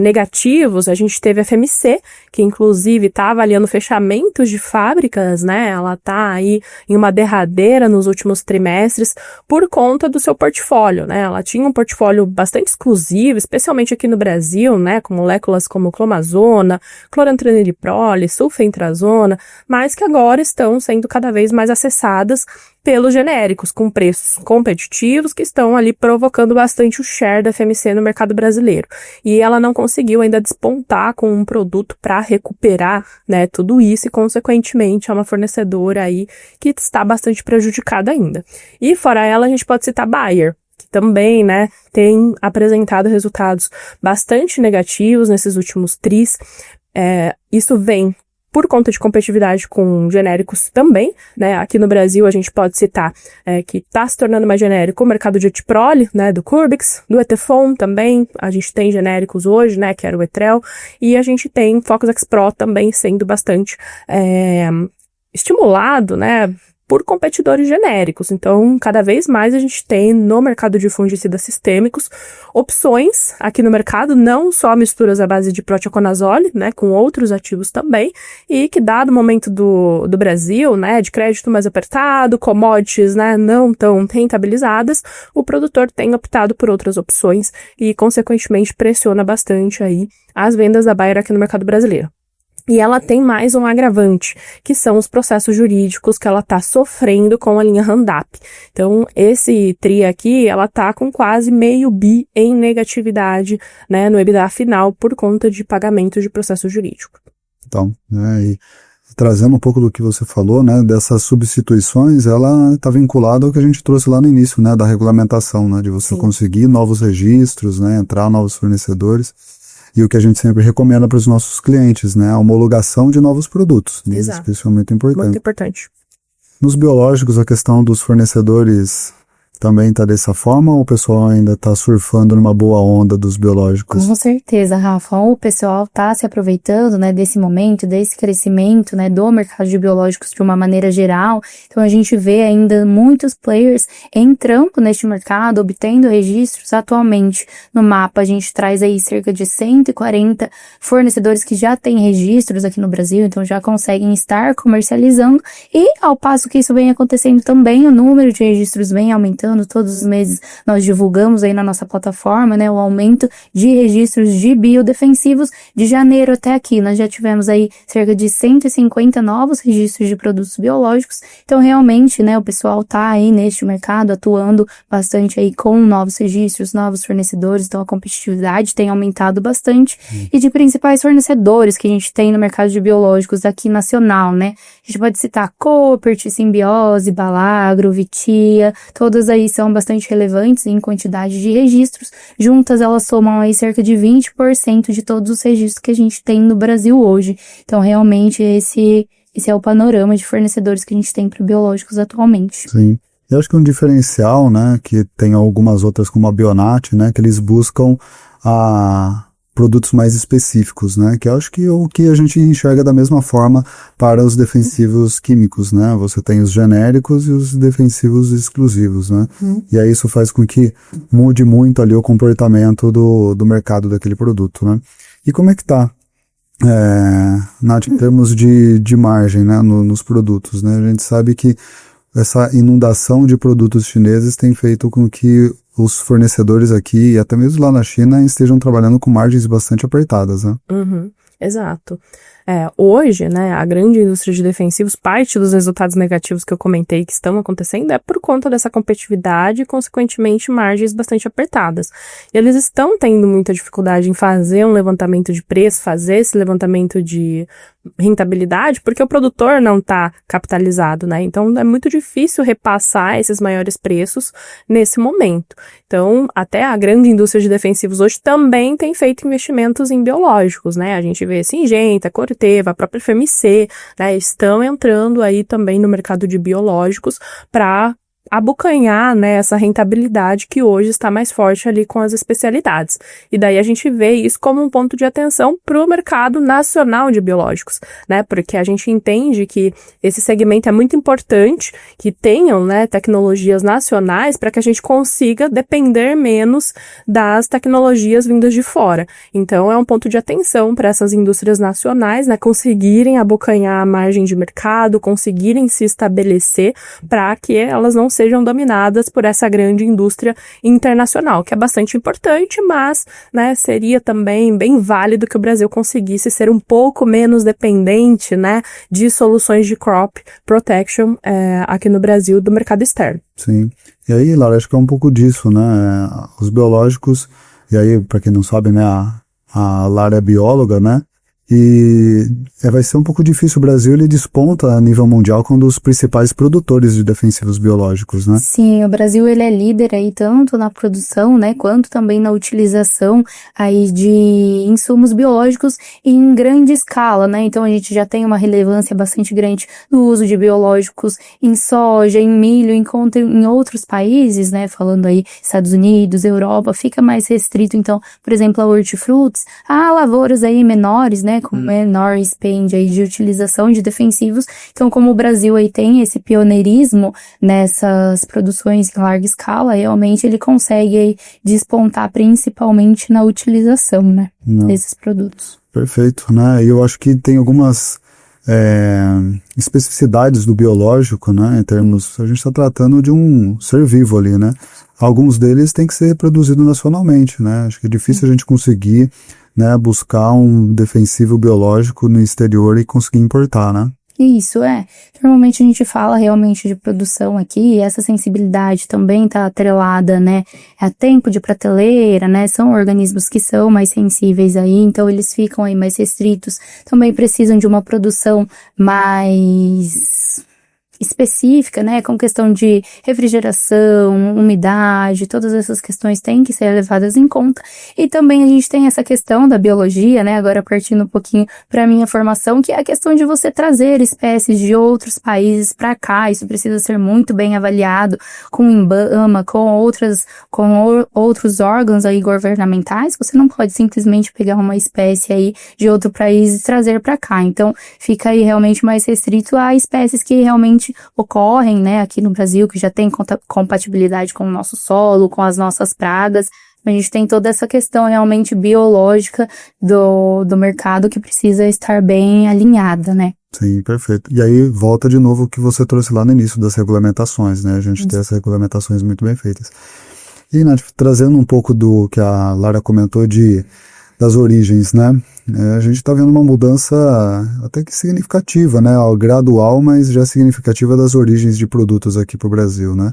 negativos, a gente teve a FMC, que inclusive está avaliando fechamentos de fábricas, né, ela está aí em uma derradeira nos últimos trimestres por conta do seu portfólio, né, ela tinha um portfólio bastante exclusivo, especialmente aqui no Brasil, né, com moléculas como clomazona, clorantraniprol, sulfentrazona, mas que agora estão sendo cada vez mais acessadas pelos genéricos, com preços competitivos que estão ali provocando bastante o share da FMC no mercado brasileiro. E ela não conseguiu ainda despontar com um produto para recuperar, né, tudo isso, e consequentemente é uma fornecedora aí que está bastante prejudicada ainda. E fora ela, a gente pode citar Bayer, que também, né, tem apresentado resultados bastante negativos nesses últimos tris. Isso vem por conta de competitividade com genéricos também, né? Aqui no Brasil a gente pode citar que está se tornando mais genérico o mercado de Etiprole, né? Do Curbix, do Etefon também, a gente tem genéricos hoje, né? Que era o Etrel, e a gente tem Focus X-Pro também sendo bastante estimulado, né? Por competidores genéricos. Então, cada vez mais a gente tem no mercado de fungicidas sistêmicos opções aqui no mercado, não só misturas à base de proteaconazole, né, com outros ativos também, e que dado o momento do Brasil, né, de crédito mais apertado, commodities, né, não tão rentabilizadas, o produtor tem optado por outras opções e, consequentemente, pressiona bastante aí as vendas da Bayer aqui no mercado brasileiro. E ela tem mais um agravante, que são os processos jurídicos que ela está sofrendo com a linha Roundup. Então, esse TRI aqui, ela está com quase meio bi em negatividade, né, no EBITDA final, por conta de pagamento de processo jurídico. Então, e trazendo um pouco do que você falou, né, dessas substituições, ela está vinculada ao que a gente trouxe lá no início, né, da regulamentação, né, de você conseguir novos registros, né, entrar novos fornecedores. E o que a gente sempre recomenda para os nossos clientes, né? A homologação de novos produtos. Exato. Isso é muito importante. Muito importante. Nos biológicos, a questão dos fornecedores também está dessa forma, ou o pessoal ainda está surfando numa boa onda dos biológicos? Com certeza, Rafa. O pessoal está se aproveitando, né, desse momento, desse crescimento, né, do mercado de biológicos de uma maneira geral. Então, a gente vê ainda muitos players entrando neste mercado, obtendo registros. Atualmente, no mapa, a gente traz aí cerca de 140 fornecedores que já têm registros aqui no Brasil, então já conseguem estar comercializando. E, ao passo que isso vem acontecendo também, o número de registros vem aumentando. Todos os meses nós divulgamos aí na nossa plataforma, né, o aumento de registros de biodefensivos. De janeiro até aqui, nós já tivemos aí cerca de 150 novos registros de produtos biológicos. Então, realmente, né, o pessoal tá aí neste mercado atuando bastante aí com novos registros, novos fornecedores. Então, a competitividade tem aumentado bastante. E de principais fornecedores que a gente tem no mercado de biológicos aqui nacional, né, a gente pode citar Copert, Simbiose, Balagro, Vitia, todas aí são bastante relevantes em quantidade de registros. Juntas, elas somam aí cerca de 20% de todos os registros que a gente tem no Brasil hoje. Então, realmente, esse é o panorama de fornecedores que a gente tem para biológicos atualmente. Sim. Eu acho que um diferencial, né, que tem algumas outras como a Bionat, né, que eles buscam produtos mais específicos, né, que eu acho que o que a gente enxerga da mesma forma para os defensivos químicos, né, você tem os genéricos e os defensivos exclusivos, né, e aí isso faz com que mude muito ali o comportamento do mercado daquele produto, né. E como é que tá, Nath, em termos de margem, né, nos produtos, né, a gente sabe que essa inundação de produtos chineses tem feito com que os fornecedores aqui, e até mesmo lá na China, estejam trabalhando com margens bastante apertadas, né? Exato. Hoje, né, a grande indústria de defensivos, parte dos resultados negativos que eu comentei que estão acontecendo é por conta dessa competitividade e, consequentemente, margens bastante apertadas. E eles estão tendo muita dificuldade em fazer um levantamento de preço, fazer esse levantamento de rentabilidade, porque o produtor não está capitalizado, né? Então, é muito difícil repassar esses maiores preços nesse momento. Então, até a grande indústria de defensivos hoje também tem feito investimentos em biológicos, né? A gente vê Syngenta, Corteva, a própria FMC, né? Estão entrando aí também no mercado de biológicos para abocanhar, né, essa rentabilidade que hoje está mais forte ali com as especialidades. E daí a gente vê isso como um ponto de atenção para o mercado nacional de biológicos, né, porque a gente entende que esse segmento é muito importante, que tenham, né, tecnologias nacionais para que a gente consiga depender menos das tecnologias vindas de fora. Então, é um ponto de atenção para essas indústrias nacionais, né, conseguirem abocanhar a margem de mercado, conseguirem se estabelecer para que elas não sejam dominadas por essa grande indústria internacional, que é bastante importante, mas, né, seria também bem válido que o Brasil conseguisse ser um pouco menos dependente, né, de soluções de crop protection aqui no Brasil do mercado externo. Sim. E aí, Laura, acho que é um pouco disso, né, os biológicos, e aí, para quem não sabe, né, a Lara é bióloga, né, E vai ser um pouco difícil. O Brasil, ele desponta a nível mundial como um dos principais produtores de defensivos biológicos, né? Sim, o Brasil, ele é líder aí tanto na produção, né, quanto também na utilização aí de insumos biológicos em grande escala, né? Então a gente já tem uma relevância bastante grande no uso de biológicos em soja, em milho, enquanto em outros países, né, falando aí Estados Unidos, Europa, fica mais restrito. Então, por exemplo, a hortifrutis, há lavouras aí menores, né, com menor spend aí de utilização de defensivos. Então, como o Brasil aí tem esse pioneirismo nessas produções em larga escala, realmente ele consegue aí despontar principalmente na utilização, né, desses produtos. Perfeito, né? E eu acho que tem algumas especificidades do biológico, né? Em termos, a gente está tratando de um ser vivo ali, né? Alguns deles têm que ser produzidos nacionalmente, né? Acho que é difícil a gente conseguir, né, buscar um defensivo biológico no exterior e conseguir importar, né? Isso, Normalmente a gente fala realmente de produção aqui, e essa sensibilidade também está atrelada, né, a tempo de prateleira, né, são organismos que são mais sensíveis aí, então eles ficam aí mais restritos, também precisam de uma produção mais específica, né, com questão de refrigeração, umidade, todas essas questões têm que ser levadas em conta. E também a gente tem essa questão da biologia, né, agora partindo um pouquinho para minha formação, que é a questão de você trazer espécies de outros países para cá. Isso precisa ser muito bem avaliado com o INBAMA, com outros órgãos aí governamentais. Você não pode simplesmente pegar uma espécie aí de outro país e trazer para cá. Então, fica aí realmente mais restrito a espécies que realmente ocorrem, né, aqui no Brasil, que já tem compatibilidade com o nosso solo, com as nossas pragas. A gente tem toda essa questão realmente biológica do mercado que precisa estar bem alinhada, né? Sim, perfeito. E aí volta de novo o que você trouxe lá no início das regulamentações, né? A gente tem essas regulamentações muito bem feitas. E, Nath, trazendo um pouco do que a Lara comentou das origens, né? A gente está vendo uma mudança até que significativa, né? Gradual, mas já significativa das origens de produtos aqui para o Brasil, né?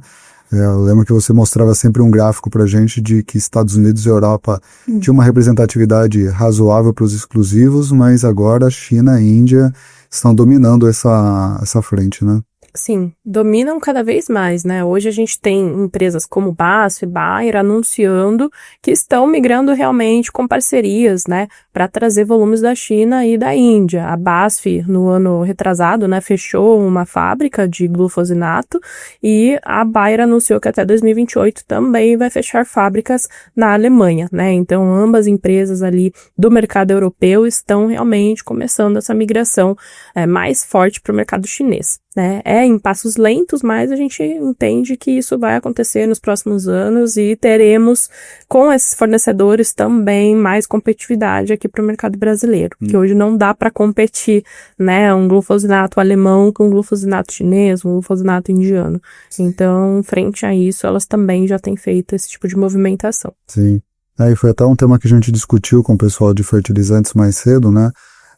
Eu lembro que você mostrava sempre um gráfico para a gente de que Estados Unidos e Europa tinham uma representatividade razoável para os exclusivos, mas agora a China e a Índia estão dominando essa frente, né? Sim, dominam cada vez mais, né? Hoje a gente tem empresas como BASF e Bayer anunciando que estão migrando realmente com parcerias, né, para trazer volumes da China e da Índia. A BASF, no ano retrasado, né, fechou uma fábrica de glufosinato e a Bayer anunciou que até 2028 também vai fechar fábricas na Alemanha, né? Então, ambas empresas ali do mercado europeu estão realmente começando essa migração mais forte para o mercado chinês, né? Em passos lentos, mas a gente entende que isso vai acontecer nos próximos anos e teremos com esses fornecedores também mais competitividade aqui para o mercado brasileiro, que hoje não dá para competir, né, um glufosinato alemão com um glufosinato chinês, um glufosinato indiano. Então, frente a isso, elas também já têm feito esse tipo de movimentação. Sim. Aí foi até um tema que a gente discutiu com o pessoal de fertilizantes mais cedo, né?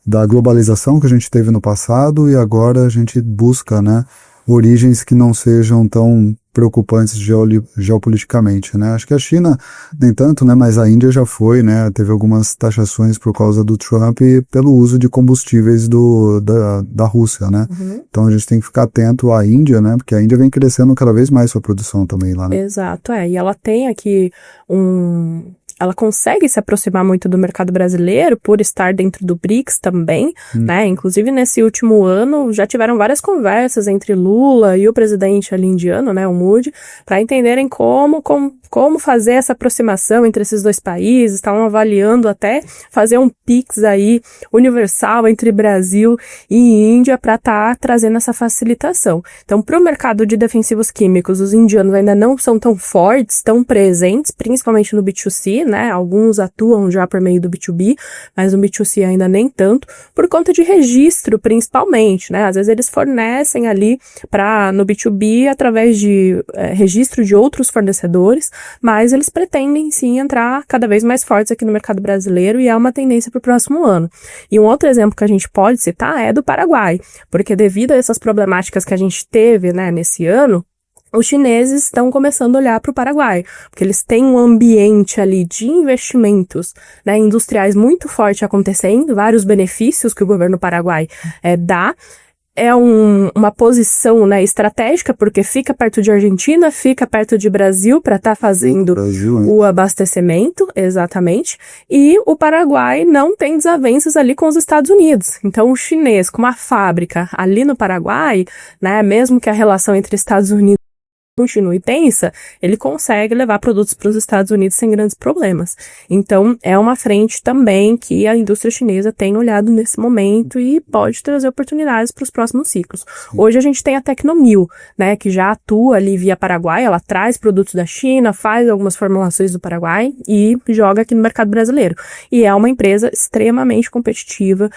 Da globalização que a gente teve no passado e agora a gente busca, né, origens que não sejam tão preocupantes geopoliticamente, né? Acho que a China nem tanto, né, mas a Índia já foi, né? Teve algumas taxações por causa do Trump e pelo uso de combustíveis da Rússia, né? Então a gente tem que ficar atento à Índia, né? Porque a Índia vem crescendo cada vez mais sua produção também lá, né? Exato, e ela tem aqui ela consegue se aproximar muito do mercado brasileiro por estar dentro do BRICS também, né? Inclusive, nesse último ano, já tiveram várias conversas entre Lula e o presidente ali indiano, né, o Modi, para entenderem como fazer essa aproximação entre esses dois países. Estavam avaliando até fazer um PIX aí universal entre Brasil e Índia para estar trazendo essa facilitação. Então, para o mercado de defensivos químicos, os indianos ainda não são tão fortes, tão presentes, principalmente no B2C, né? Alguns atuam já por meio do B2B, mas no B2C ainda nem tanto, por conta de registro, principalmente, né? Às vezes eles fornecem ali no B2B através de registro de outros fornecedores, mas eles pretendem sim entrar cada vez mais fortes aqui no mercado brasileiro e é uma tendência para o próximo ano. E um outro exemplo que a gente pode citar é do Paraguai, porque devido a essas problemáticas que a gente teve, né, nesse ano, os chineses estão começando a olhar para o Paraguai, porque eles têm um ambiente ali de investimentos, né, industriais muito forte acontecendo, vários benefícios que o governo paraguai dá. É uma posição, né, estratégica, porque fica perto de Argentina, fica perto de Brasil para estar fazendo o abastecimento, exatamente. E o Paraguai não tem desavenças ali com os Estados Unidos. Então, o chinês com uma fábrica ali no Paraguai, né, mesmo que a relação entre Estados Unidos continue tensa, ele consegue levar produtos para os Estados Unidos sem grandes problemas. Então, é uma frente também que a indústria chinesa tem olhado nesse momento e pode trazer oportunidades para os próximos ciclos. Hoje a gente tem a Tecnomil, né, que já atua ali via Paraguai, ela traz produtos da China, faz algumas formulações do Paraguai e joga aqui no mercado brasileiro. E é uma empresa extremamente competitiva,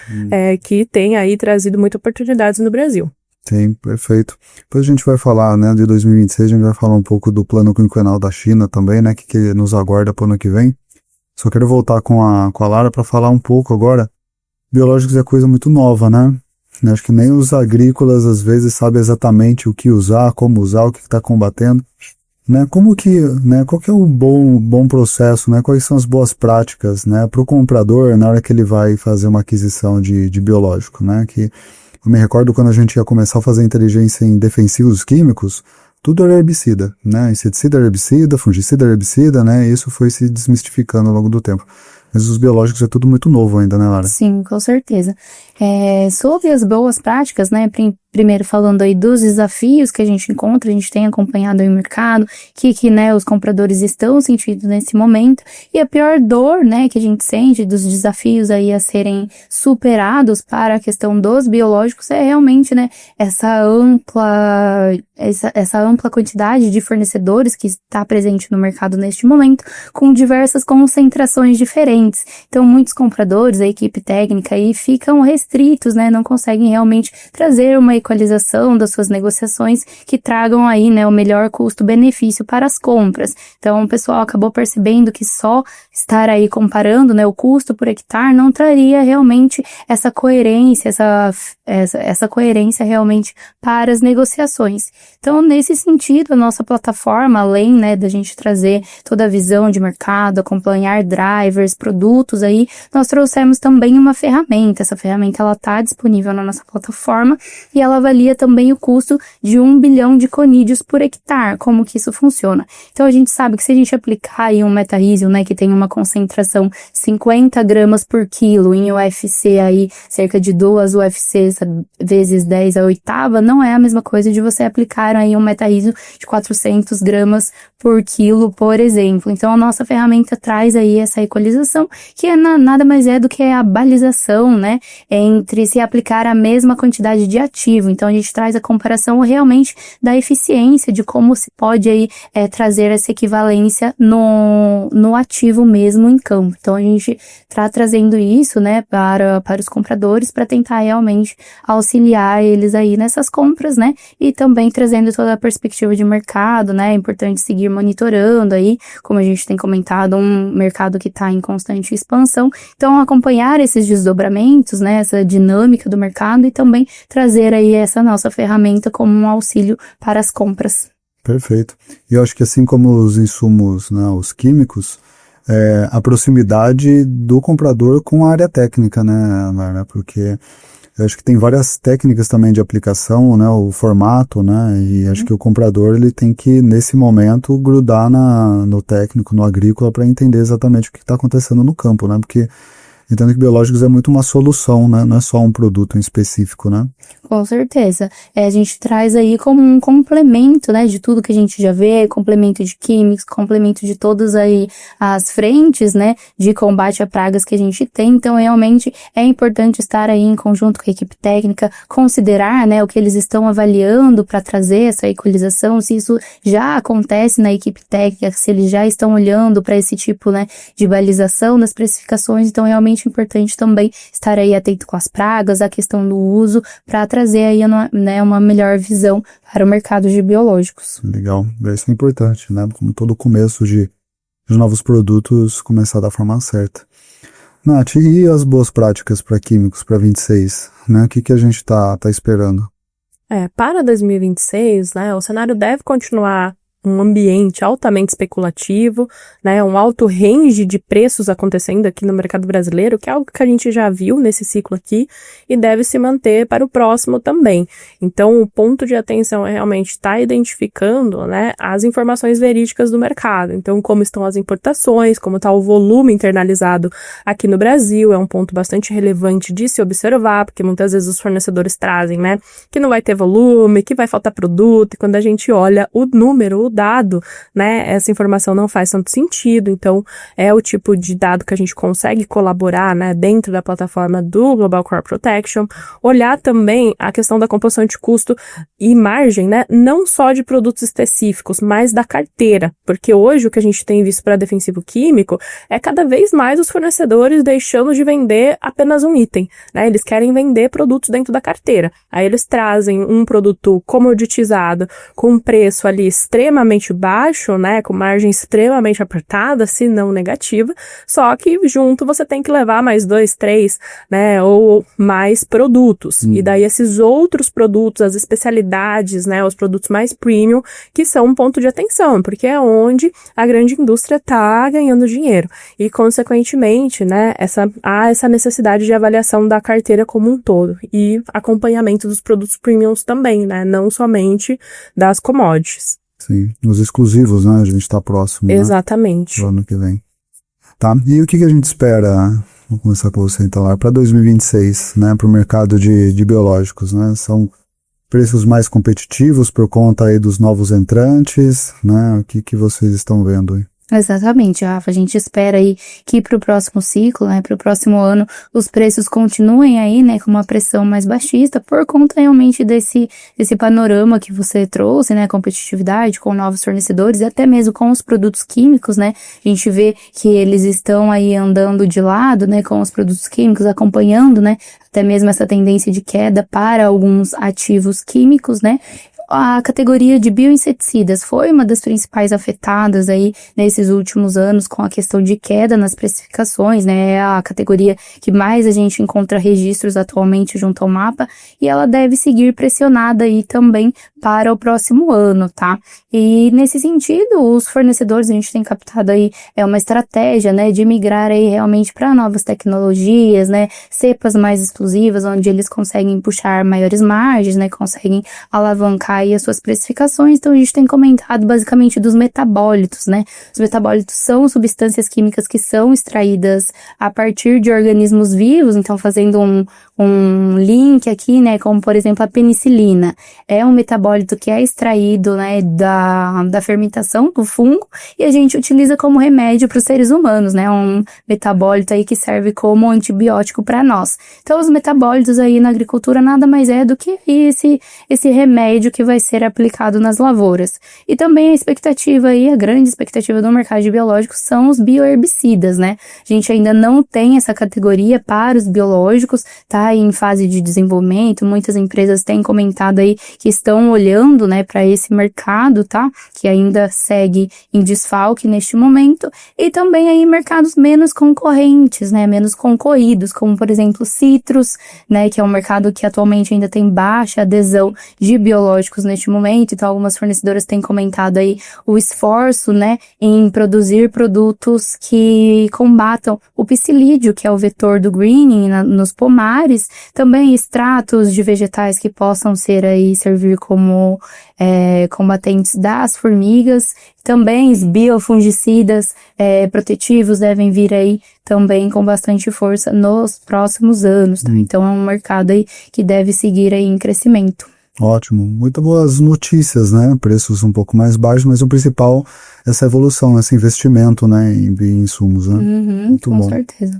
que tem aí trazido muitas oportunidades no Brasil. Sim, perfeito. Depois a gente vai falar, né, de 2026, a gente vai falar um pouco do plano quinquenal da China também, né, que nos aguarda para o ano que vem. Só quero voltar com a Lara para falar um pouco agora. Biológicos é coisa muito nova, né? Acho que nem os agrícolas às vezes sabem exatamente o que usar, como usar, o que está combatendo. Né, como que, né, qual que é o bom processo, né, quais são as boas práticas, né, para o comprador na hora que ele vai fazer uma aquisição de biológico, né, que eu me recordo quando a gente ia começar a fazer inteligência em defensivos químicos, tudo era herbicida, né, inseticida era herbicida, fungicida era herbicida, né, e isso foi se desmistificando ao longo do tempo. Mas os biológicos é tudo muito novo ainda, né, Lara? Sim, com certeza. Sobre as boas práticas, né, primeiro falando aí dos desafios que a gente encontra, a gente tem acompanhado aí o mercado, que né, os compradores estão sentindo nesse momento, e a pior dor, né, que a gente sente dos desafios aí a serem superados para a questão dos biológicos é realmente, né, essa ampla quantidade de fornecedores que está presente no mercado neste momento, com diversas concentrações diferentes. Então, muitos compradores, a equipe técnica aí, ficam restritos, né, não conseguem realmente trazer uma equalização das suas negociações que tragam aí, né, o melhor custo-benefício para as compras. Então, o pessoal acabou percebendo que só estar aí comparando, né, o custo por hectare não traria realmente essa coerência, essa coerência realmente para as negociações. Então, nesse sentido, a nossa plataforma, além, né, da gente trazer toda a visão de mercado, acompanhar drivers, produtos aí, nós trouxemos também uma ferramenta. Essa ferramenta, ela está disponível na nossa plataforma e ela avalia também o custo de 1 bilhão de conídeos por hectare, como que isso funciona. Então, a gente sabe que se a gente aplicar aí um metarísio, né, que tem uma concentração 50 gramas por quilo em UFC aí, cerca de 2 UFCs vezes 10 a oitava, não é a mesma coisa de você aplicar aí um metarísio de 400 gramas por quilo, por exemplo. Então, a nossa ferramenta traz aí essa equalização, que nada mais é do que a balização, né, entre se aplicar a mesma quantidade de ativo. Então, a gente traz a comparação realmente da eficiência, de como se pode aí trazer essa equivalência no ativo mesmo em campo. Então, a gente está trazendo isso, né, para os compradores, para tentar realmente auxiliar eles aí nessas compras, né, e também trazendo toda a perspectiva de mercado, né, é importante seguir monitorando aí, como a gente tem comentado, um mercado que está em constante expansão, então acompanhar esses desdobramentos, né, essa dinâmica do mercado e também trazer aí essa nossa ferramenta como um auxílio para as compras. Perfeito. E eu acho que assim como os insumos, né, os químicos, a proximidade do comprador com a área técnica, né, Lara? Porque eu acho que tem várias técnicas também de aplicação, né, o formato, né, e acho que o comprador ele tem que, nesse momento, grudar no técnico, no agrícola, para entender exatamente o que está acontecendo no campo, né, porque entendo que biológicos é muito uma solução, né, não é só um produto em específico, né. Com certeza. A gente traz aí como um complemento, né, de tudo que a gente já vê, complemento de químicos, complemento de todas aí as frentes, né, de combate a pragas que a gente tem. Então, realmente é importante estar aí em conjunto com a equipe técnica, considerar, né, o que eles estão avaliando para trazer essa equalização, se isso já acontece na equipe técnica, se eles já estão olhando para esse tipo, né, de balização das precificações. Então, realmente é importante também estar aí atento com as pragas, a questão do uso, para trazer aí, né, uma melhor visão para o mercado de biológicos. Legal, isso é importante, né, como todo começo de novos produtos começar da forma certa. Nath, e as boas práticas para químicos para 26, né, o que a gente tá esperando? Para 2026, né, o cenário deve continuar um ambiente altamente especulativo, né, um alto range de preços acontecendo aqui no mercado brasileiro, que é algo que a gente já viu nesse ciclo aqui e deve se manter para o próximo também. Então, o ponto de atenção é realmente estar identificando, né, as informações verídicas do mercado. Então, como estão as importações, como está o volume internalizado aqui no Brasil, é um ponto bastante relevante de se observar, porque muitas vezes os fornecedores trazem, né, que não vai ter volume, que vai faltar produto, e quando a gente olha o número, dado, né, essa informação não faz tanto sentido. Então, é o tipo de dado que a gente consegue colaborar, né, dentro da plataforma do Global Crop Protection. Olhar também a questão da composição de custo e margem, né, não só de produtos específicos, mas da carteira, porque hoje o que a gente tem visto para defensivo químico é cada vez mais os fornecedores deixando de vender apenas um item, né, eles querem vender produtos dentro da carteira. Aí eles trazem um produto comoditizado com um preço ali extremamente baixo, né, com margem extremamente apertada, se não negativa, só que junto você tem que levar mais 2, 3, né, ou mais produtos. E daí esses outros produtos, as especialidades, né, os produtos mais premium, que são um ponto de atenção, porque é onde a grande indústria está ganhando dinheiro. E, consequentemente, né, há essa necessidade de avaliação da carteira como um todo e acompanhamento dos produtos premiums também, né, não somente das commodities. Sim, os exclusivos, né? A gente está próximo. Exatamente. Né? Ano que vem. Tá, e o que a gente espera, vou começar com você então, para 2026, né? Para o mercado de biológicos, né? São preços mais competitivos por conta aí dos novos entrantes, né? O que vocês estão vendo aí? Exatamente, Rafa. A gente espera aí que para o próximo ciclo, né, para o próximo ano, os preços continuem aí, né, com uma pressão mais baixista por conta realmente desse panorama que você trouxe, né, competitividade com novos fornecedores e até mesmo com os produtos químicos, né. A gente vê que eles estão aí andando de lado, né, com os produtos químicos, acompanhando, né, até mesmo essa tendência de queda para alguns ativos químicos, né. A categoria de bioinseticidas foi uma das principais afetadas aí nesses últimos anos com a questão de queda nas precificações, né? É a categoria que mais a gente encontra registros atualmente junto ao mapa e ela deve seguir pressionada aí também para o próximo ano, tá? E nesse sentido, os fornecedores, a gente tem captado aí uma estratégia, né, de migrar aí realmente para novas tecnologias, né, cepas mais exclusivas, onde eles conseguem puxar maiores margens, né, conseguem alavancar aí as suas precificações. Então a gente tem comentado basicamente dos metabólitos, né? Os metabólitos são substâncias químicas que são extraídas a partir de organismos vivos, então fazendo um link aqui, né, como por exemplo a penicilina, é um metabólito que é extraído, né, da fermentação do fungo e a gente utiliza como remédio para os seres humanos, né, um metabólito aí que serve como antibiótico para nós. Então os metabólitos aí na agricultura nada mais é do que esse remédio que vai ser aplicado nas lavouras. E também a expectativa aí, a grande expectativa do mercado de biológicos são os bioherbicidas, né? A gente ainda não tem essa categoria para os biológicos, tá em fase de desenvolvimento, muitas empresas têm comentado aí que estão olhando, né, para esse mercado, tá? Que ainda segue em desfalque neste momento, e também aí mercados menos concorrentes, né, menos concorridos, como por exemplo citros, né, que é um mercado que atualmente ainda tem baixa adesão de biológicos neste momento, então algumas fornecedoras têm comentado aí o esforço, né, em produzir produtos que combatam o psilídeo, que é o vetor do greening nos pomares, também extratos de vegetais que possam servir como combatentes das formigas, também os biofungicidas protetivos devem vir aí também com bastante força nos próximos anos, tá? Então é um mercado aí que deve seguir aí em crescimento. Ótimo, muito boas notícias, né? Preços um pouco mais baixos, mas o principal essa evolução, esse investimento, né, em insumos, né? Muito com bom. certeza.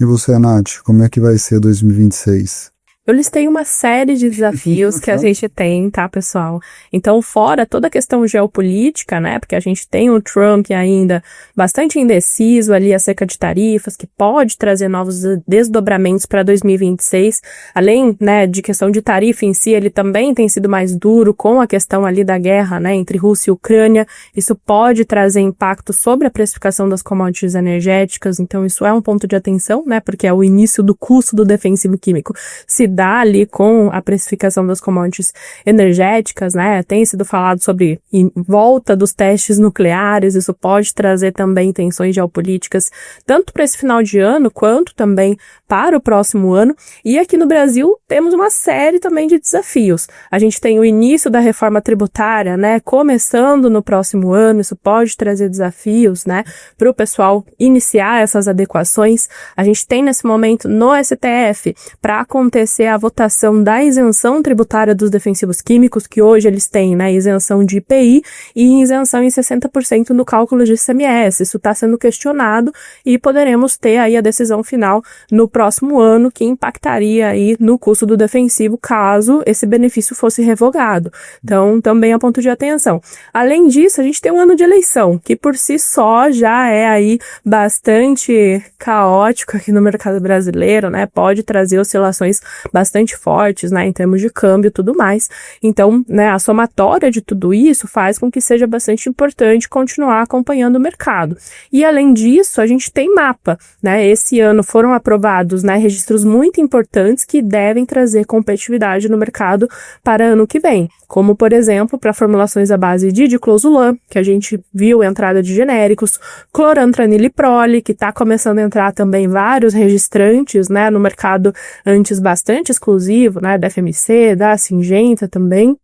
E você, Nath, como é que vai ser 2026? Eu listei uma série de desafios que a gente tem, tá, pessoal? Então, fora toda a questão geopolítica, né, porque a gente tem o Trump ainda bastante indeciso ali acerca de tarifas, que pode trazer novos desdobramentos para 2026, além, né, de questão de tarifa em si, ele também tem sido mais duro com a questão ali da guerra, né, entre Rússia e Ucrânia. Isso pode trazer impacto sobre a precificação das commodities energéticas, então isso é um ponto de atenção, né, porque é o início do custo do defensivo químico se lidar ali com a precificação das commodities energéticas, né? Tem sido falado sobre em volta dos testes nucleares, isso pode trazer também tensões geopolíticas, tanto para esse final de ano, quanto também para o próximo ano. E aqui no Brasil temos uma série também de desafios. A gente tem o início da reforma tributária, né? Começando no próximo ano, isso pode trazer desafios, né? Para o pessoal iniciar essas adequações. A gente tem nesse momento no STF para acontecer a votação da isenção tributária dos defensivos químicos, que hoje eles têm, né, isenção de IPI e isenção em 60% no cálculo de ICMS. Isso está sendo questionado e poderemos ter aí a decisão final no próximo ano, que impactaria aí no custo do defensivo caso esse benefício fosse revogado. Então, também é ponto de atenção. Além disso, a gente tem um ano de eleição, que por si só já é aí bastante caótico aqui no mercado brasileiro, né? Pode trazer oscilações bastante fortes, né, em termos de câmbio e tudo mais. Então, né, a somatória de tudo isso faz com que seja bastante importante continuar acompanhando o mercado. E além disso, a gente tem mapa, né? Esse ano foram aprovados, né, registros muito importantes que devem trazer competitividade no mercado para ano que vem, como, por exemplo, para formulações à base de diclosulam, que a gente viu a entrada de genéricos, clorantranil e prole, que está começando a entrar também vários registrantes, né, no mercado antes bastante exclusivo, né, da FMC, da Syngenta também.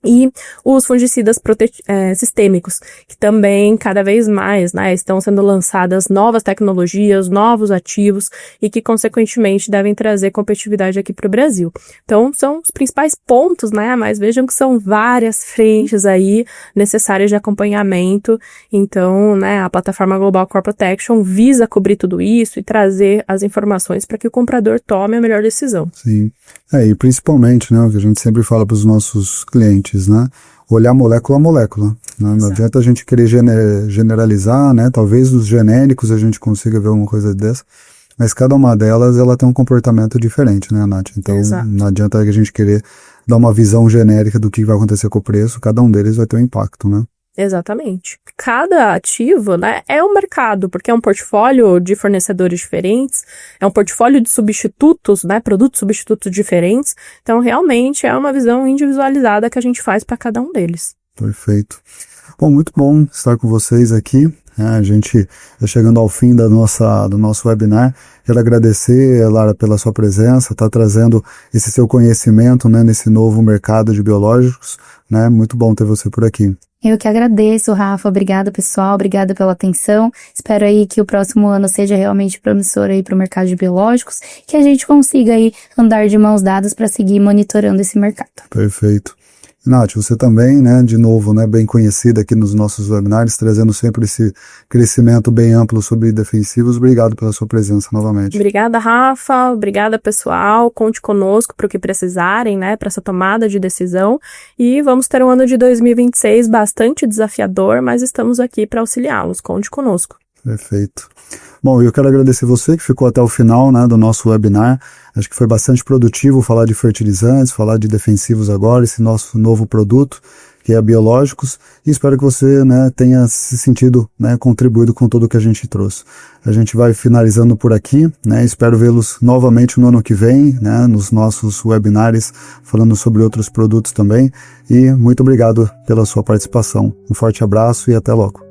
E os fungicidas sistêmicos, que também cada vez mais, né, estão sendo lançadas novas tecnologias, novos ativos e que consequentemente devem trazer competitividade aqui para o Brasil. Então são os principais pontos, né, mas vejam que são várias frentes aí necessárias de acompanhamento. Então, né, a plataforma Global Crop Protection visa cobrir tudo isso e trazer as informações para que o comprador tome a melhor decisão. Sim, e principalmente, né, o que a gente sempre fala para os nossos clientes, né, olhar molécula a molécula, né? Não adianta a gente querer generalizar, né, talvez os genéricos a gente consiga ver uma coisa dessa, mas cada uma delas ela tem um comportamento diferente, né, Nath? Então não adianta a gente querer dar uma visão genérica do que vai acontecer com o preço, cada um deles vai ter um impacto, né? Exatamente. Cada ativo, né, é um mercado, porque é um portfólio de fornecedores diferentes, é um portfólio de substitutos, né, produtos substitutos diferentes. Então, realmente, é uma visão individualizada que a gente faz para cada um deles. Perfeito. Bom, muito bom estar com vocês aqui. A gente está chegando ao fim do nosso webinar. Quero agradecer, Lara, pela sua presença, tá trazendo esse seu conhecimento, né, nesse novo mercado de biológicos, né? Muito bom ter você por aqui. Eu que agradeço, Rafa. Obrigada, pessoal. Obrigada pela atenção. Espero aí que o próximo ano seja realmente promissor aí para o mercado de biológicos, que a gente consiga aí andar de mãos dadas para seguir monitorando esse mercado. Perfeito. Nath, você também, né, de novo, né, bem conhecida aqui nos nossos webinars, trazendo sempre esse crescimento bem amplo sobre defensivos. Obrigado pela sua presença novamente. Obrigada, Rafa. Obrigada, pessoal. Conte conosco para o que precisarem, né, para essa tomada de decisão. E vamos ter um ano de 2026 bastante desafiador, mas estamos aqui para auxiliá-los. Conte conosco. Perfeito. Bom, eu quero agradecer você que ficou até o final, né, do nosso webinar. Acho que foi bastante produtivo falar de fertilizantes, falar de defensivos agora, esse nosso novo produto, que é biológicos, e espero que você, né, tenha se sentido, né, contribuído com tudo que a gente trouxe. A gente vai finalizando por aqui, né, espero vê-los novamente no ano que vem, né, nos nossos webinars, falando sobre outros produtos também, e muito obrigado pela sua participação. Um forte abraço e até logo.